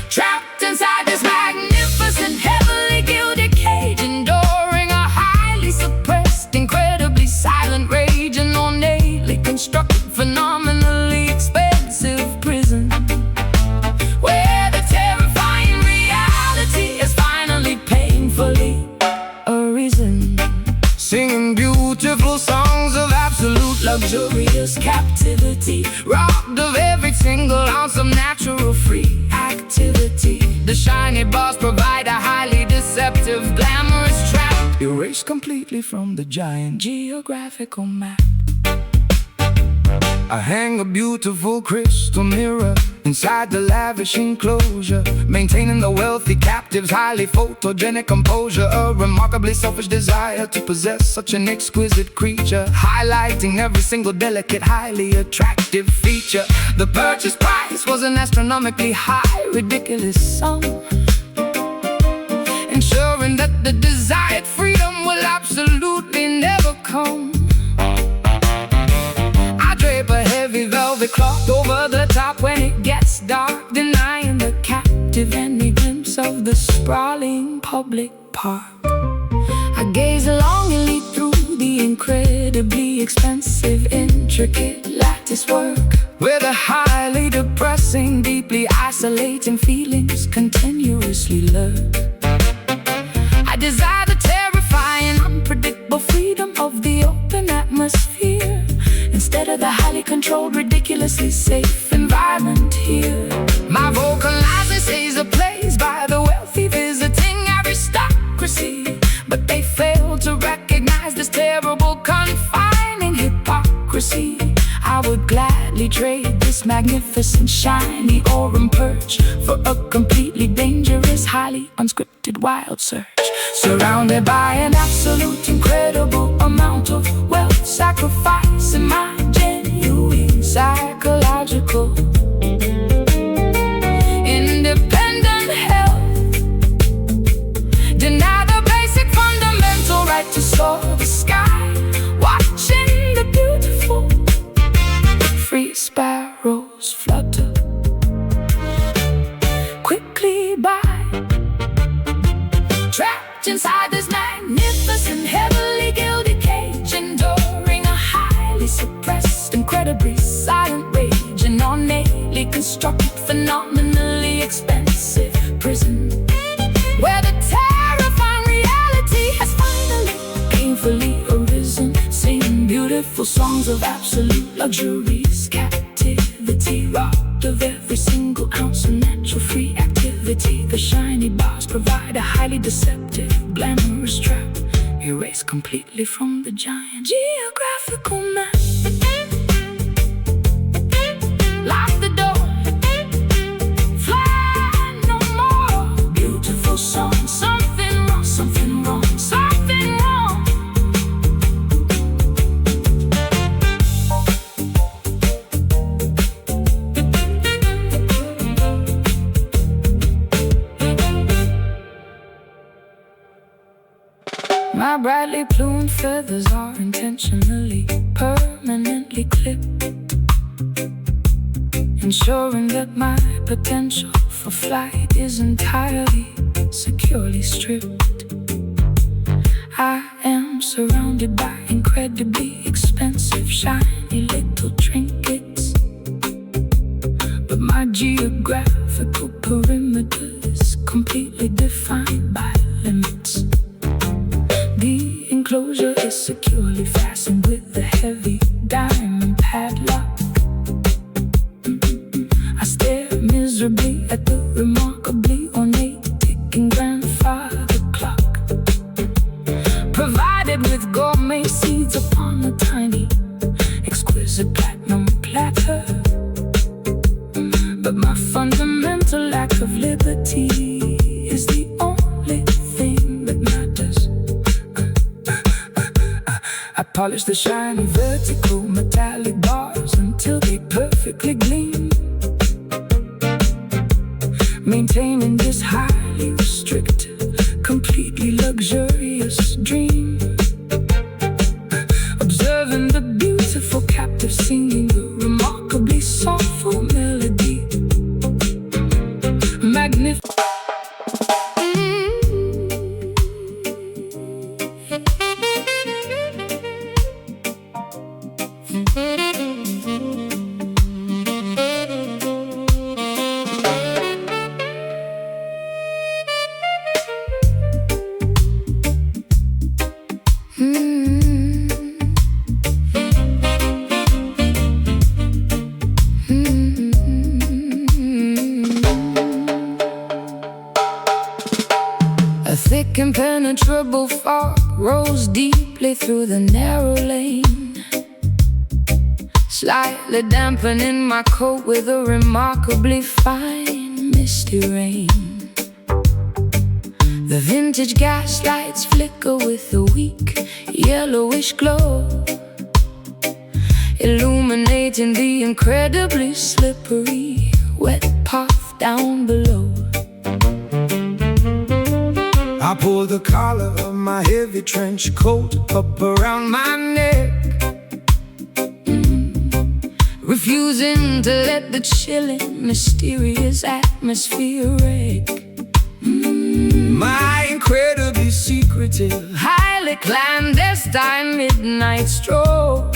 Trapped inside this magnificent, heavily gilded cage, enduring a highly suppressed, incredibly silent rage, an ornately constructed, phenomenally expensive prison, where the terrifying reality is finally painfully arisen. Singing beautiful songs of absolute luxurious captivity, robbed of every single ounce of natural free activity. The shiny bars provide a highly deceptive, glamorous trap, erased completely from the giant geographical map. I hang a beautiful crystal mirror inside the lavish enclosure, maintaining the wealthy captive's highly photogenic composure, a remarkably selfish desire to possess such an exquisite creature, highlighting every single delicate, highly attractive feature. The purchase price was an astronomically high, ridiculous sum, ensuring that the desired freedom will absolutely never come. Drape a heavy velvet cloth over the top when it gets dark, denying the captive any glimpse of the sprawling public park. I gaze longingly through the incredibly expensive, intricate lattice work, where the highly depressing, deeply isolating feelings continuously lurk. I desire the terrifying, unpredictable freedom of the open atmosphere, instead of the highly controlled, ridiculously safe environment here. My vocalizing stays ablaze by the wealthy visiting aristocracy, but they fail to recognize this terrible, confining hypocrisy. I would gladly trade this magnificent, shiny aurum perch for a completely dangerous, highly unscripted wild search. Surrounded by an absolute, incredible amount of wealth, sacrificing my genuine psychological independent health, deny the basic fundamental right to soar the sky, watching the beautiful free sparrows flutter quickly by. Trapped inside this magnificent, heavily gilded cage, enduring constructed, phenomenally expensive prison, where the terrifying reality has finally, painfully arisen, singing beautiful songs of absolute luxuries, captivity, robbed of every single ounce of natural free activity. The shiny bars provide a highly deceptive, glamorous trap, erased completely from the giant geographical map. Lock the door, fly no more. Beautiful song, something wrong, something wrong, something wrong. My brightly plumed feathers are intentionally, permanently clipped, ensuring that my potential for flight is entirely, securely stripped. I am surrounded by incredibly expensive, shiny little trinkets, but my geographical perimeter is completely defined by limits. The enclosure is securely fastened with a heavy diamond padlock. I stare miserably at the remarkably ornate ticking grandfather clock, provided with gourmet seeds upon a tiny, exquisite platinum platter. But my fundamental lack of liberty is the only thing that matters. I polish the shiny vertical metallic bars until they perfectly gleam, maintaining this highly restricted, completely luxurious dream. Observing the beautiful captive singing the remarkably soulful melody. Magnificent. A thick impenetrable fog rolls deeply through the narrow lane, slightly dampening my coat with a remarkably fine misty rain. The vintage gas lights flicker with a weak yellowish glow, illuminating the incredibly slippery wet path down below. I pull the collar of my heavy trench coat up around my neck, refusing to let the chilling, mysterious atmosphere wreck my incredibly secretive, highly clandestine midnight stroll.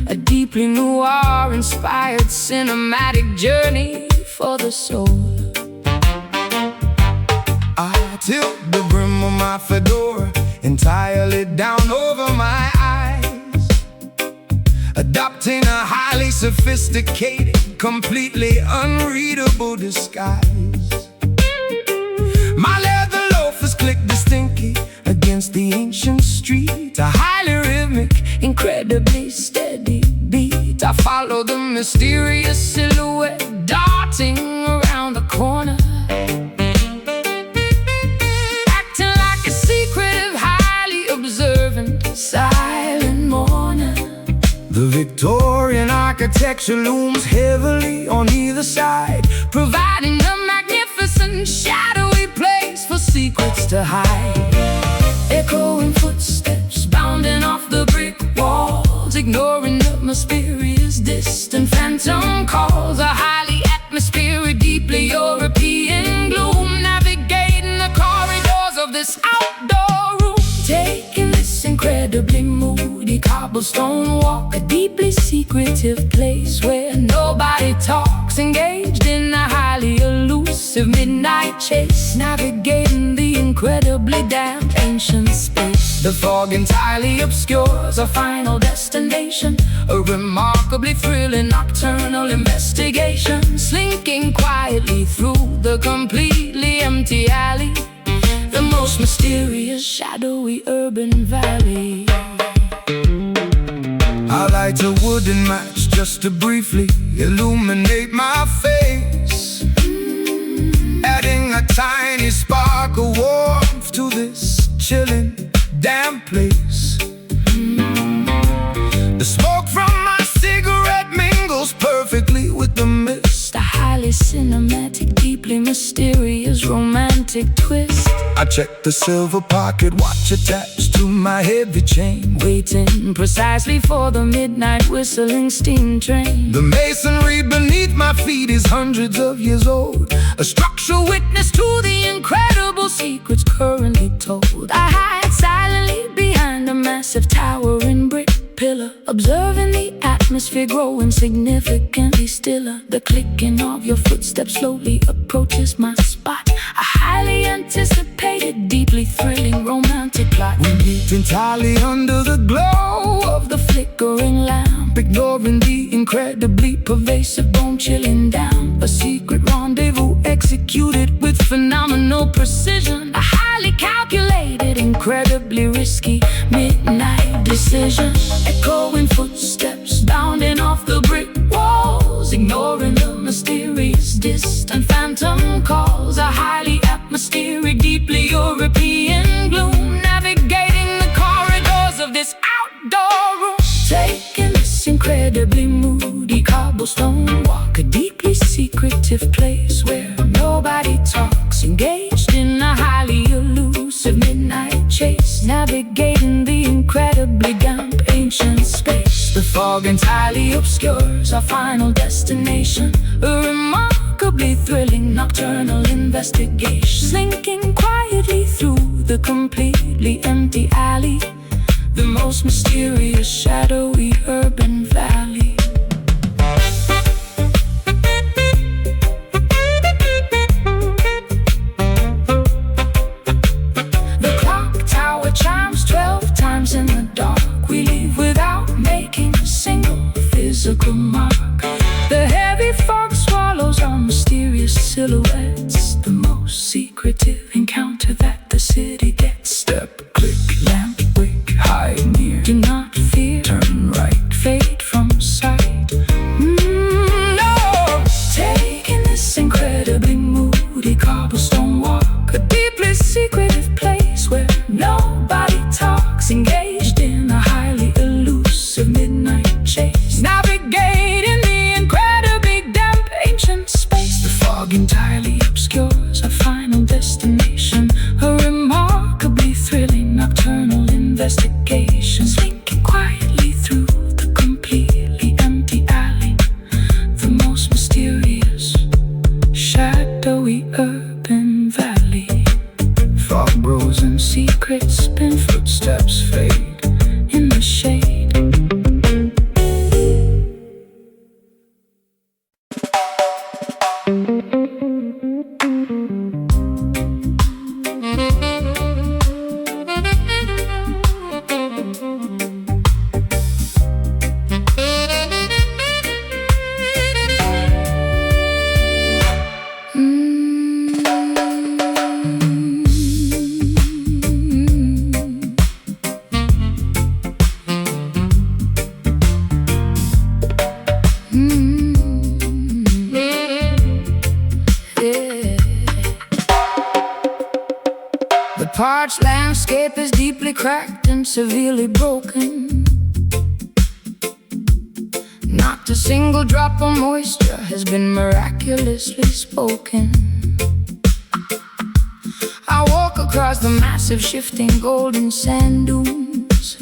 A deeply noir-inspired cinematic journey for the soul. I tilt the brim of my fedora entirely down over my eyes, adopting a highly sophisticated, completely unreadable disguise. My leather loafers click distinctly against the ancient street, a highly rhythmic, incredibly steady beat. I follow the mysterious silhouette darting around the corner, acting like a secretive, highly observant, silent mourner. The Victorian architecture looms heavily on either side, providing a magnificent, shadowy place for secrets to hide. Echoing footsteps bounding off the brick walls, ignoring the mysterious, distant phantom calls. A highly atmospheric, deeply European gloom, navigating the corridors of this outdoor room, taking this incredibly moody car cobblestone walk, a deeply secretive place where nobody talks, engaged in a highly elusive midnight chase, navigating the incredibly damp ancient space. The fog entirely obscures our final destination, a remarkably thrilling nocturnal investigation, slinking quietly through the completely empty alley, the most mysterious, shadowy urban valley. I light a wooden match just to briefly illuminate my face, adding a tiny spark of warmth to this chilling, damp place. The smoke from my cigarette mingles perfectly with the mist, a highly cinematic, deeply mysterious, romantic twist. I check the silver pocket watch attached to my heavy chain, waiting precisely for the midnight whistling steam train. The masonry beneath my feet is hundreds of years old, a structural witness to the incredible secrets currently told. I hide silently behind a massive towering brick pillar, observing the atmosphere growing significantly stiller. The clicking of your footsteps slowly approaches my spot, a highly anticipated, deeply thrilling, romantic plot. We meet entirely under the glow of the flickering lamp, ignoring the incredibly pervasive, bone-chilling down. A secret rendezvous executed with phenomenal precision, a highly calculated, incredibly risky midnight decision. Echoing footsteps bounding off the brick walls, ignoring the mysterious, distant phantom calls. A highly atmospheric, deeply European gloom, navigating the corridors of this outdoor room, taking this incredibly moody cobblestone walk, a deeply secretive place where nobody talks, engaged in a highly elusive midnight chase, navigating the incredibly damp ancient space. The fog entirely obscures our final destination, a remarkably thrilling nocturnal investigation, slinking quietly through the completely empty alley, the most mysterious, shadowy urban valley. The clock tower chimes 12 times in the dark. We leave without making a single physical mark. The heavy fog swallows our mysterious silhouettes, the most secretive encounter that the city gets. Step, click, lamp, wick, hide near, do not fear, turn right, fade from sight. No! Taking this incredibly moody cobblestone walk, a deeply secretive place where nobody talks, engaged in a highly elusive midnight chase, navigating the incredibly damp ancient space. The fog entirely obscures our final destination, a remarkably thrilling nocturnal investigation, slinking quietly through the completely empty alley, the most mysterious, shadowy urban valley. Fog bros and Secrets spin, footsteps fade in the shade. The parched landscape is deeply cracked and severely broken. Not a single drop of moisture has been miraculously spoken. I walk across the massive shifting golden sand dunes,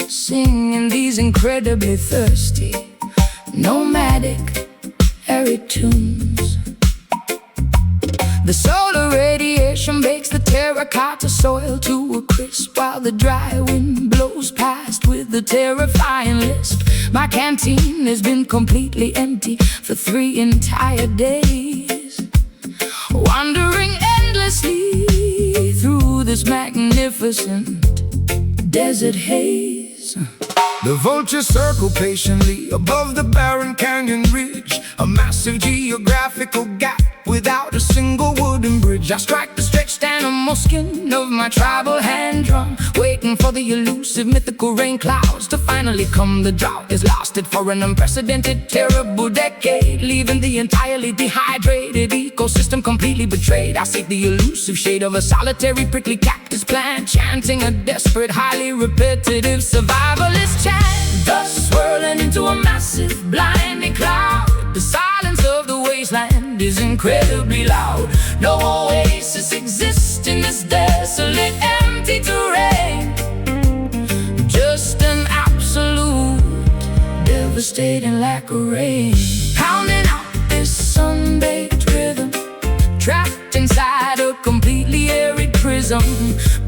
singing these incredibly thirsty, nomadic, arid tunes. The solar radiation bakes the terracotta soil to a crisp, while the dry wind blows terrifying lisp. My canteen has been completely empty for 3 entire days, wandering endlessly through this magnificent desert haze. The vultures circle patiently above the barren canyon ridge, a massive geographical gap without a single wooden bridge. I strike the stretched animal skin of my tribal hand drum, waiting for the elusive mythical rain clouds to finally come. The drought has lasted for an unprecedented, terrible decade, leaving the entirely dehydrated ecosystem completely betrayed. I seek the elusive shade of a solitary prickly cactus plant, chanting a desperate, highly repetitive survivalist chant. Dust swirling into a massive, blinding cloud. The silence of the wasteland is incredibly loud. No oasis exists in this desolate, empty terrain. Just an absolute, devastating lack of rain. Pounding out this sun-baked rhythm, trapped inside a completely arid prism,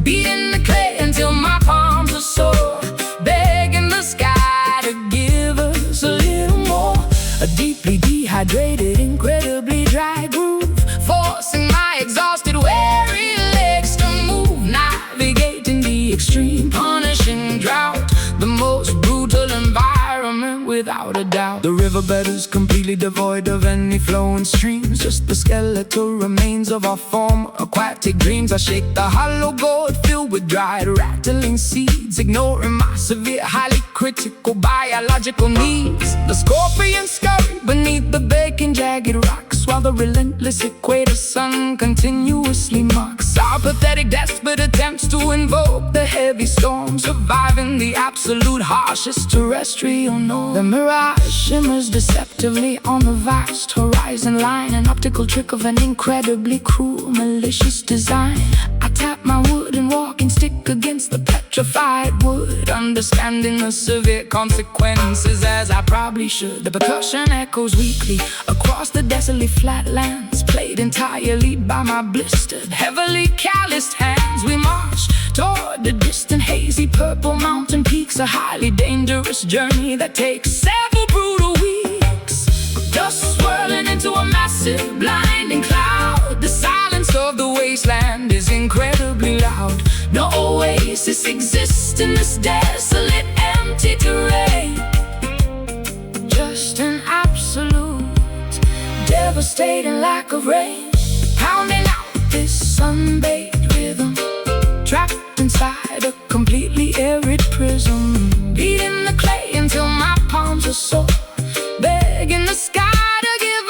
beating the clay until my palms are sore, begging the sky to give us a little more. A deeply dehydrated, incredibly dry groove, forcing my exhausted, weary legs to move, navigating the extreme, punishing drought, the most brutal environment without a doubt. The riverbed is completely devoid of any flowing streams, just the skeletal remains of our former aquatic dreams. I shake the hollow gourd filled with dried, rattling seeds, ignoring my severe, highly critical biological needs. The scorpions scurry beneath the baking jagged rocks, while the relentless equator sun continuously mocks our pathetic, desperate attempts to invoke the heavy storm, surviving the absolute harshest terrestrial norm. The mirage shimmers deceptively on the vast horizon line, an optical trick of an incredibly cruel, malicious design. I tap my wooden walking stick against the petrified wood, understanding the severe consequences as I probably should. The percussion echoes weakly across the desolate flatlands, played entirely by my blistered, heavily calloused hands. We march toward the distant, hazy purple mountain peaks, a highly dangerous journey that takes several brutal weeks. Dust swirling into a massive, blinding cloud. The silence of the wasteland is incredibly loud. No oasis exists in this desolate, empty terrain. Just an absolute, devastating lack of rain. Pounding out this sun-baked rhythm, trapped inside a completely arid prism, beating the clay until my palms are sore, begging the sky to give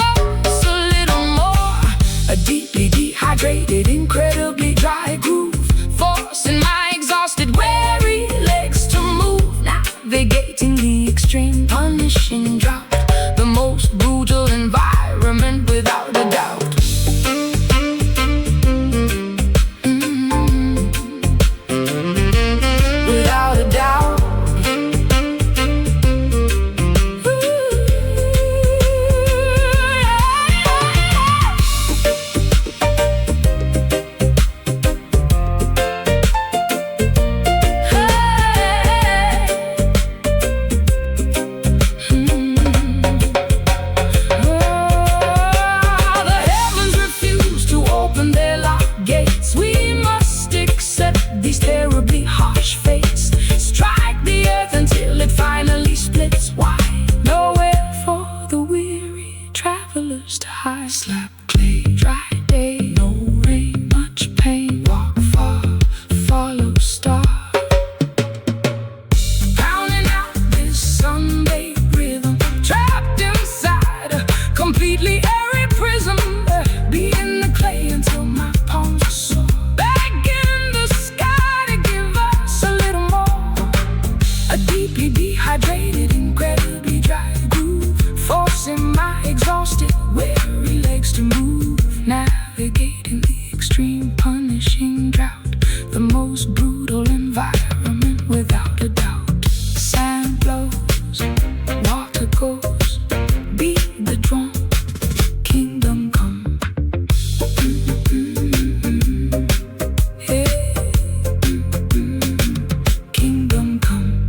us a little more. A deeply dehydrated, incredibly dry groove, forcing my exhausted, weary legs to move, navigating the extreme, punishing drought, the most brutal environment without a doubt. Without a doubt. To high, slap clay, dry day, no rain, much pain, walk far, follow star. Pounding out this sun-baked rhythm, trapped inside a completely arid prism, beating the clay until my palms are sore, begging the sky to give us a little more. A deeply dehydrated, incredibly dry groove, forcing my exhausted, weary legs to move, navigating the extreme, punishing drought, the most brutal environment without a doubt. Sand blows, water goes, beat the drum, kingdom come. Yeah. Kingdom come.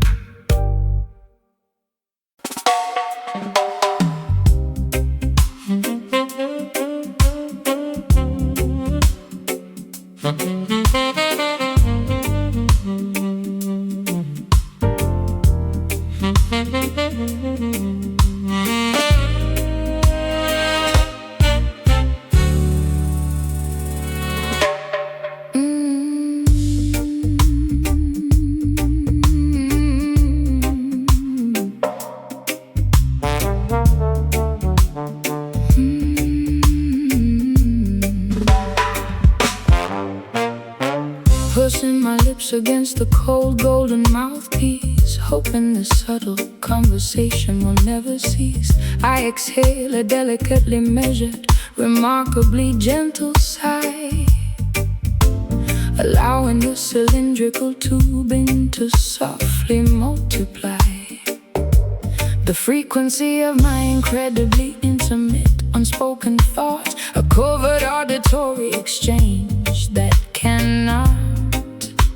Pushing my lips against the cold golden mouthpiece, hoping the subtle conversation will never cease. I exhale a delicately measured, remarkably gentle sigh, allowing the cylindrical tubing to softly multiply. The frequency of my incredibly intimate, unspoken thoughts, a covert auditory exchange that cannot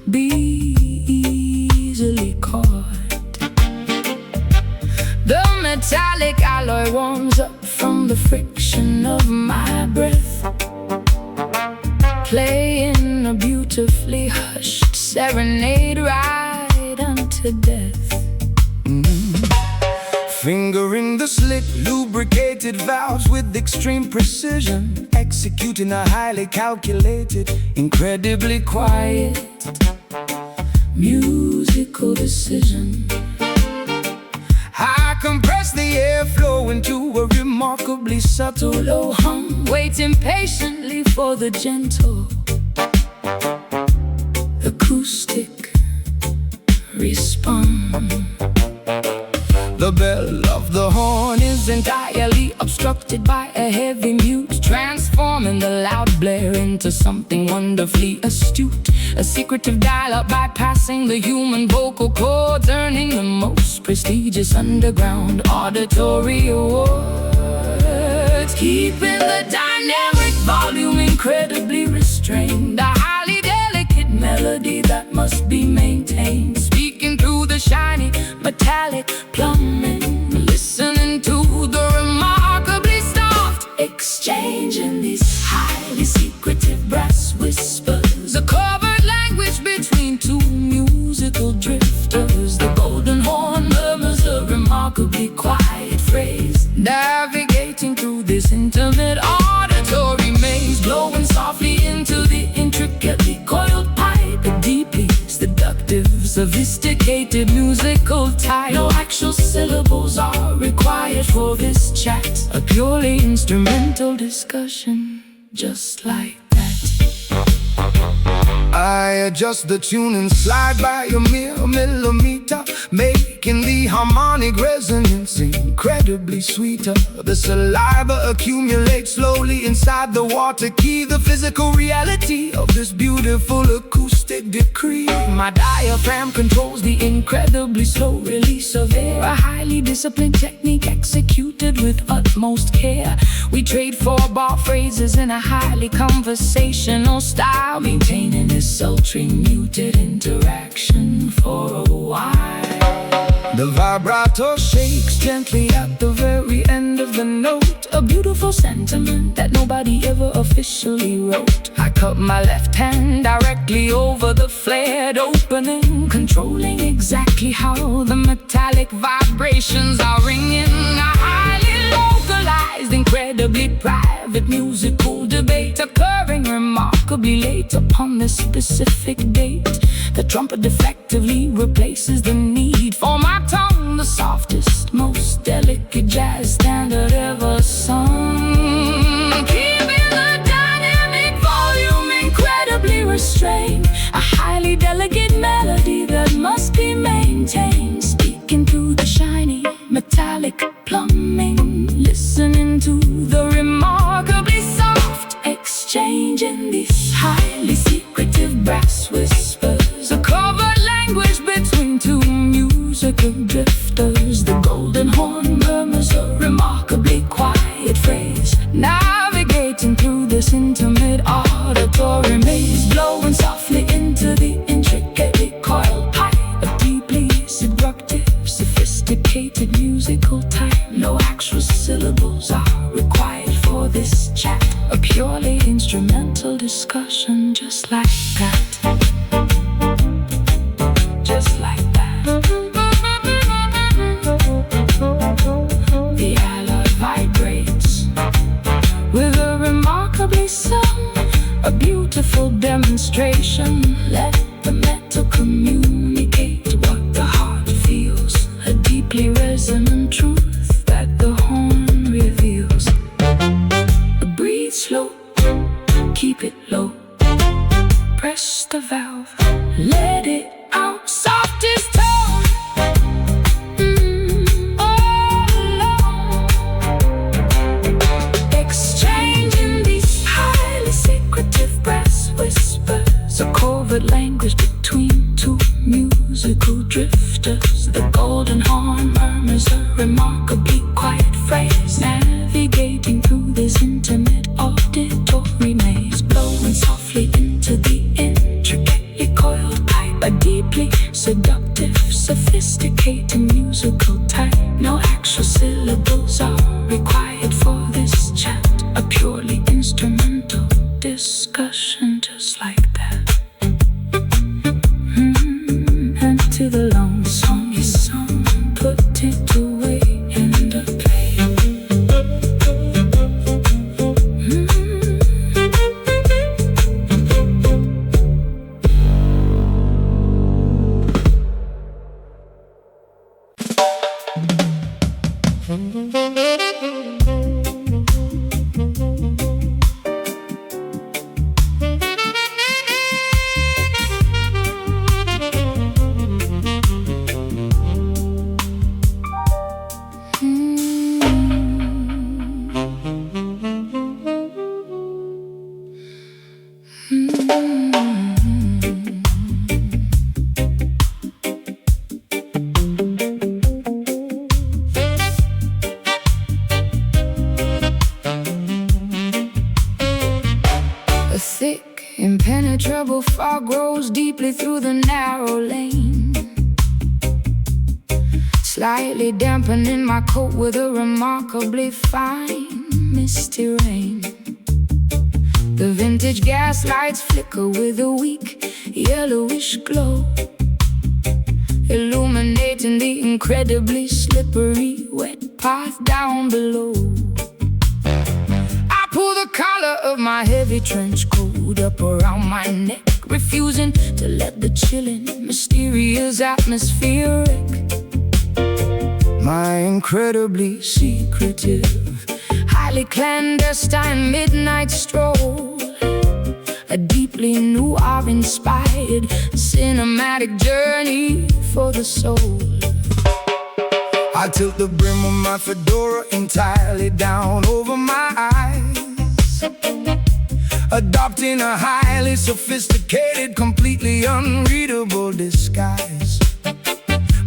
be easily caught. The metallic alloy warms up from the friction of my breath, playing a beautifully hushed serenade right unto death. Fingering the slick, lubricated valves with extreme precision, executing a highly calculated, incredibly quiet musical decision. I compress the airflow into a remarkably subtle low hum, Waiting patiently for the gentle acoustic response. The bell of the horn is Entirely obstructed by a heavy mute, transforming the loud blare into something wonderfully astute. A secretive dial-up bypassing the human vocal cords, earning the most prestigious underground auditory awards. Keeping the dynamic volume incredibly restrained, a highly delicate melody that must be maintained. Speaking through the shiny metallic plumbing, listening to the remarkably soft exchange in these highly secretive brass whispers, a covert language between two musical drifters. The golden horn murmurs a remarkably quiet phrase, navigating through this intimate auditory maze, blowing softly into the intricately coiled pipe. A deeply seductive, sophisticated musical type. No actual syllables are required for this chat, a purely instrumental discussion, just like that. I adjust the tune and slide by a mere millimeter, making the harmonic resonance incredibly sweeter. The saliva accumulates slowly inside the water key, the physical reality of this beautiful acoustic decree. My diaphragm controls the incredibly slow release of air, a highly disciplined technique executed with utmost care. We trade four-bar phrases in a highly conversational style, maintaining this sultry muted interaction for a while. The vibrato shakes Gently at the very end of the note, a beautiful sentiment that nobody ever officially wrote. I cup my left hand directly over the flared opening, controlling exactly how the metallic vibrations are ringing. A highly localized, incredibly private musical debate, occurring remarkably late upon this specific date. The trumpet effectively replaces the need for my tongue, the softest, most delicate jazz standard ever sung. Keeping the dynamic volume incredibly restrained, a highly delicate melody that must be maintained. Speaking through the shiny metallic plumbing, listening to the remarkably soft exchange in these highly secretive brass whispers, a covert language between two musical drifters. The golden horn murmurs a remarkably quiet phrase, navigating through this intimate auditory maze, blowing softly into the intricately coiled pipe. A deeply seductive, sophisticated musical type. No actual syllables are required for this chat, a purely instrumental discussion, just like that. let the metal communicate what the heart feels. A deeply resonant truth that the horn reveals. Breathe slow, keep it low. Press the valve, let it out. Softest tone, all alone. Exchanging these highly secretive brass whispers, a covert language between two musical drifters. The golden horn murmurs a remarkably quiet phrase, navigating through this intimate auditory maze, blowing softly into the intricately coiled pipe. A deeply seductive, sophisticated musical type. No actual syllables are required for this chat. A purely instrumental discussion, just like that. And to the lone song is sung, put it away and a play. A thick, impenetrable fog grows deeply through the narrow lane, slightly dampening my coat with a remarkably fine misty rain. The vintage gas lights flicker with a weak yellowish glow, illuminating the incredibly slippery wet path down below. I pull the collar of my heavy trench coat up around my neck, refusing to let the chilling, mysterious atmosphere wreck my incredibly secretive, highly clandestine midnight stroll. A deeply noir-inspired cinematic journey for the soul. I tilt the brim of my fedora entirely down over my eyes, adopting a highly sophisticated, completely unreadable disguise.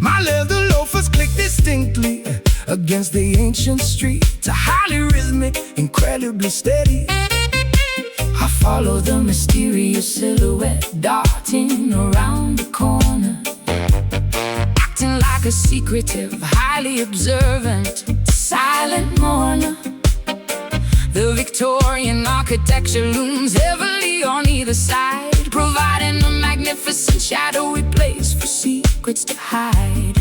My leather loafers click distinctly against the ancient street, a highly rhythmic, incredibly steady. I follow the mysterious silhouette darting around the corner, acting like a secretive, highly observant, silent mourner. The Victorian architecture looms heavily on either side, providing a magnificent shadowy place for secrets to hide.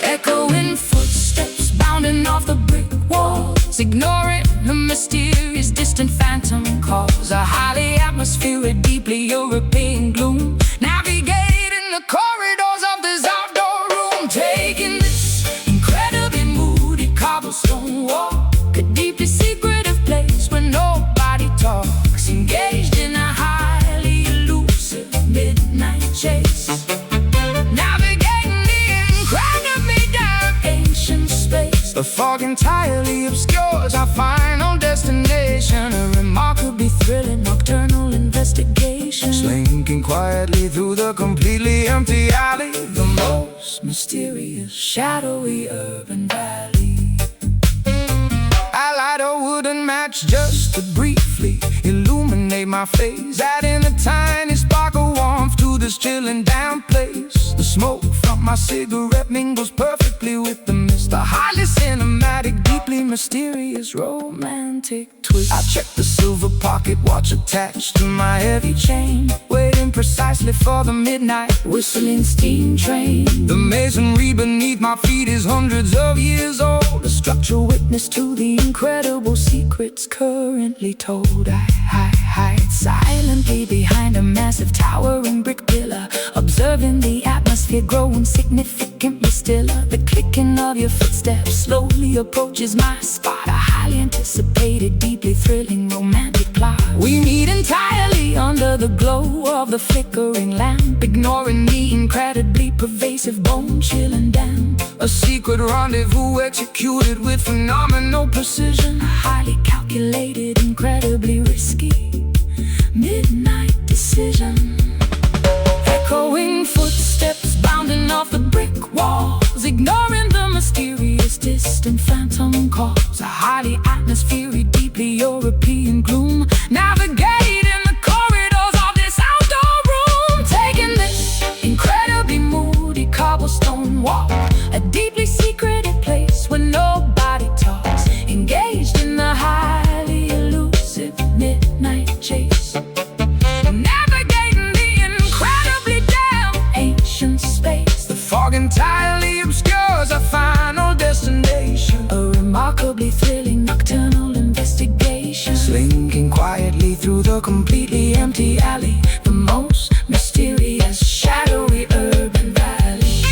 Echoing footsteps bounding off the brick walls, ignoring a mysterious distant phantom calls. A highly atmospheric, deeply European gloom, navigating the corridors of this outdoor room, taking this incredibly moody cobblestone walk, a deeply secretive place where nobody talks, engaged in a highly elusive midnight chase, navigating the incredibly dark ancient space. The fog entirely obscures our final destination, a remarkably thrilling nocturnal investigation, slinking quietly through the completely empty alley, the most mysterious, shadowy urban valley. I light a wooden match just to briefly illuminate my face, adding a tiny spark of warmth to this chilling damp place. The smoke from my cigarette mingles perfectly with the mist, a highly cinematic, deeply mysterious, romantic twist. I check the silver pocket watch attached to my heavy chain, waiting preparing precisely for the midnight whistling steam train. The masonry beneath my feet is hundreds of years old, A structural witness to the incredible secrets currently told. I hide silently behind a massive towering brick pillar, observing the atmosphere growing significantly stiller. The clicking of your footsteps slowly approaches my spot, a highly anticipated, deeply thrilling, romantic plot. We meet Entirely under the glow of the flickering lamp, ignoring the incredibly pervasive, bone-chilling damp. a secret rendezvous executed with phenomenal precision. Highly calculated, incredibly risky, midnight decision. Echoing footsteps bounding off the brick walls, ignoring the mysterious, distant phantom calls. A highly atmospheric, deeply European gloom, navigating the corridors of this outdoor room, taking this incredibly moody cobblestone walk, a deeply secreted place where nobody talks, engaged in the highly elusive midnight chase, navigating the incredibly damn ancient space. The fog entirely obscures our final destination, A remarkably thrilling nocturnal investigation, slinking quietly through the completely empty alley, the most mysterious, shadowy urban valley.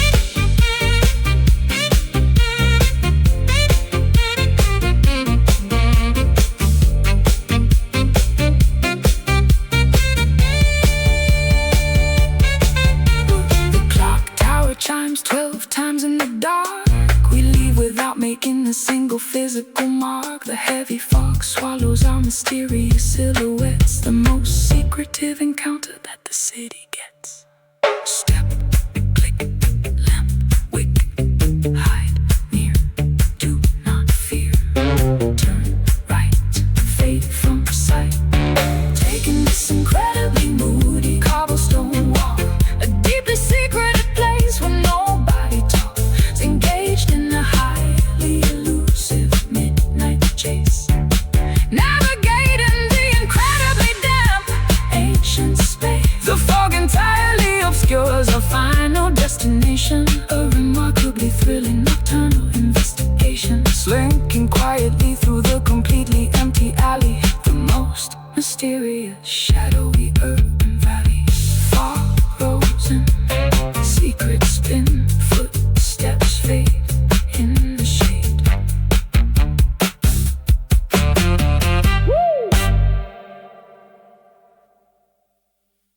The clock tower chimes 12 times in the dark. We leave without making a single physical mark. The heavy fog swallows our mysterious silhouettes, the most secretive encounter that the city gets. Step, click, lamp, wick, hide near, do not fear. Turn right, fade from sight. Taking this incredibly moody cobblestone walk, a deeply secreted place where nobody talks, engaged in a highly elusive midnight chase, navigating the incredibly damp ancient space. the fog Entirely obscures our final destination, a remarkably thrilling nocturnal investigation, slinking quietly through the completely empty alley, the most mysterious, shadowy urban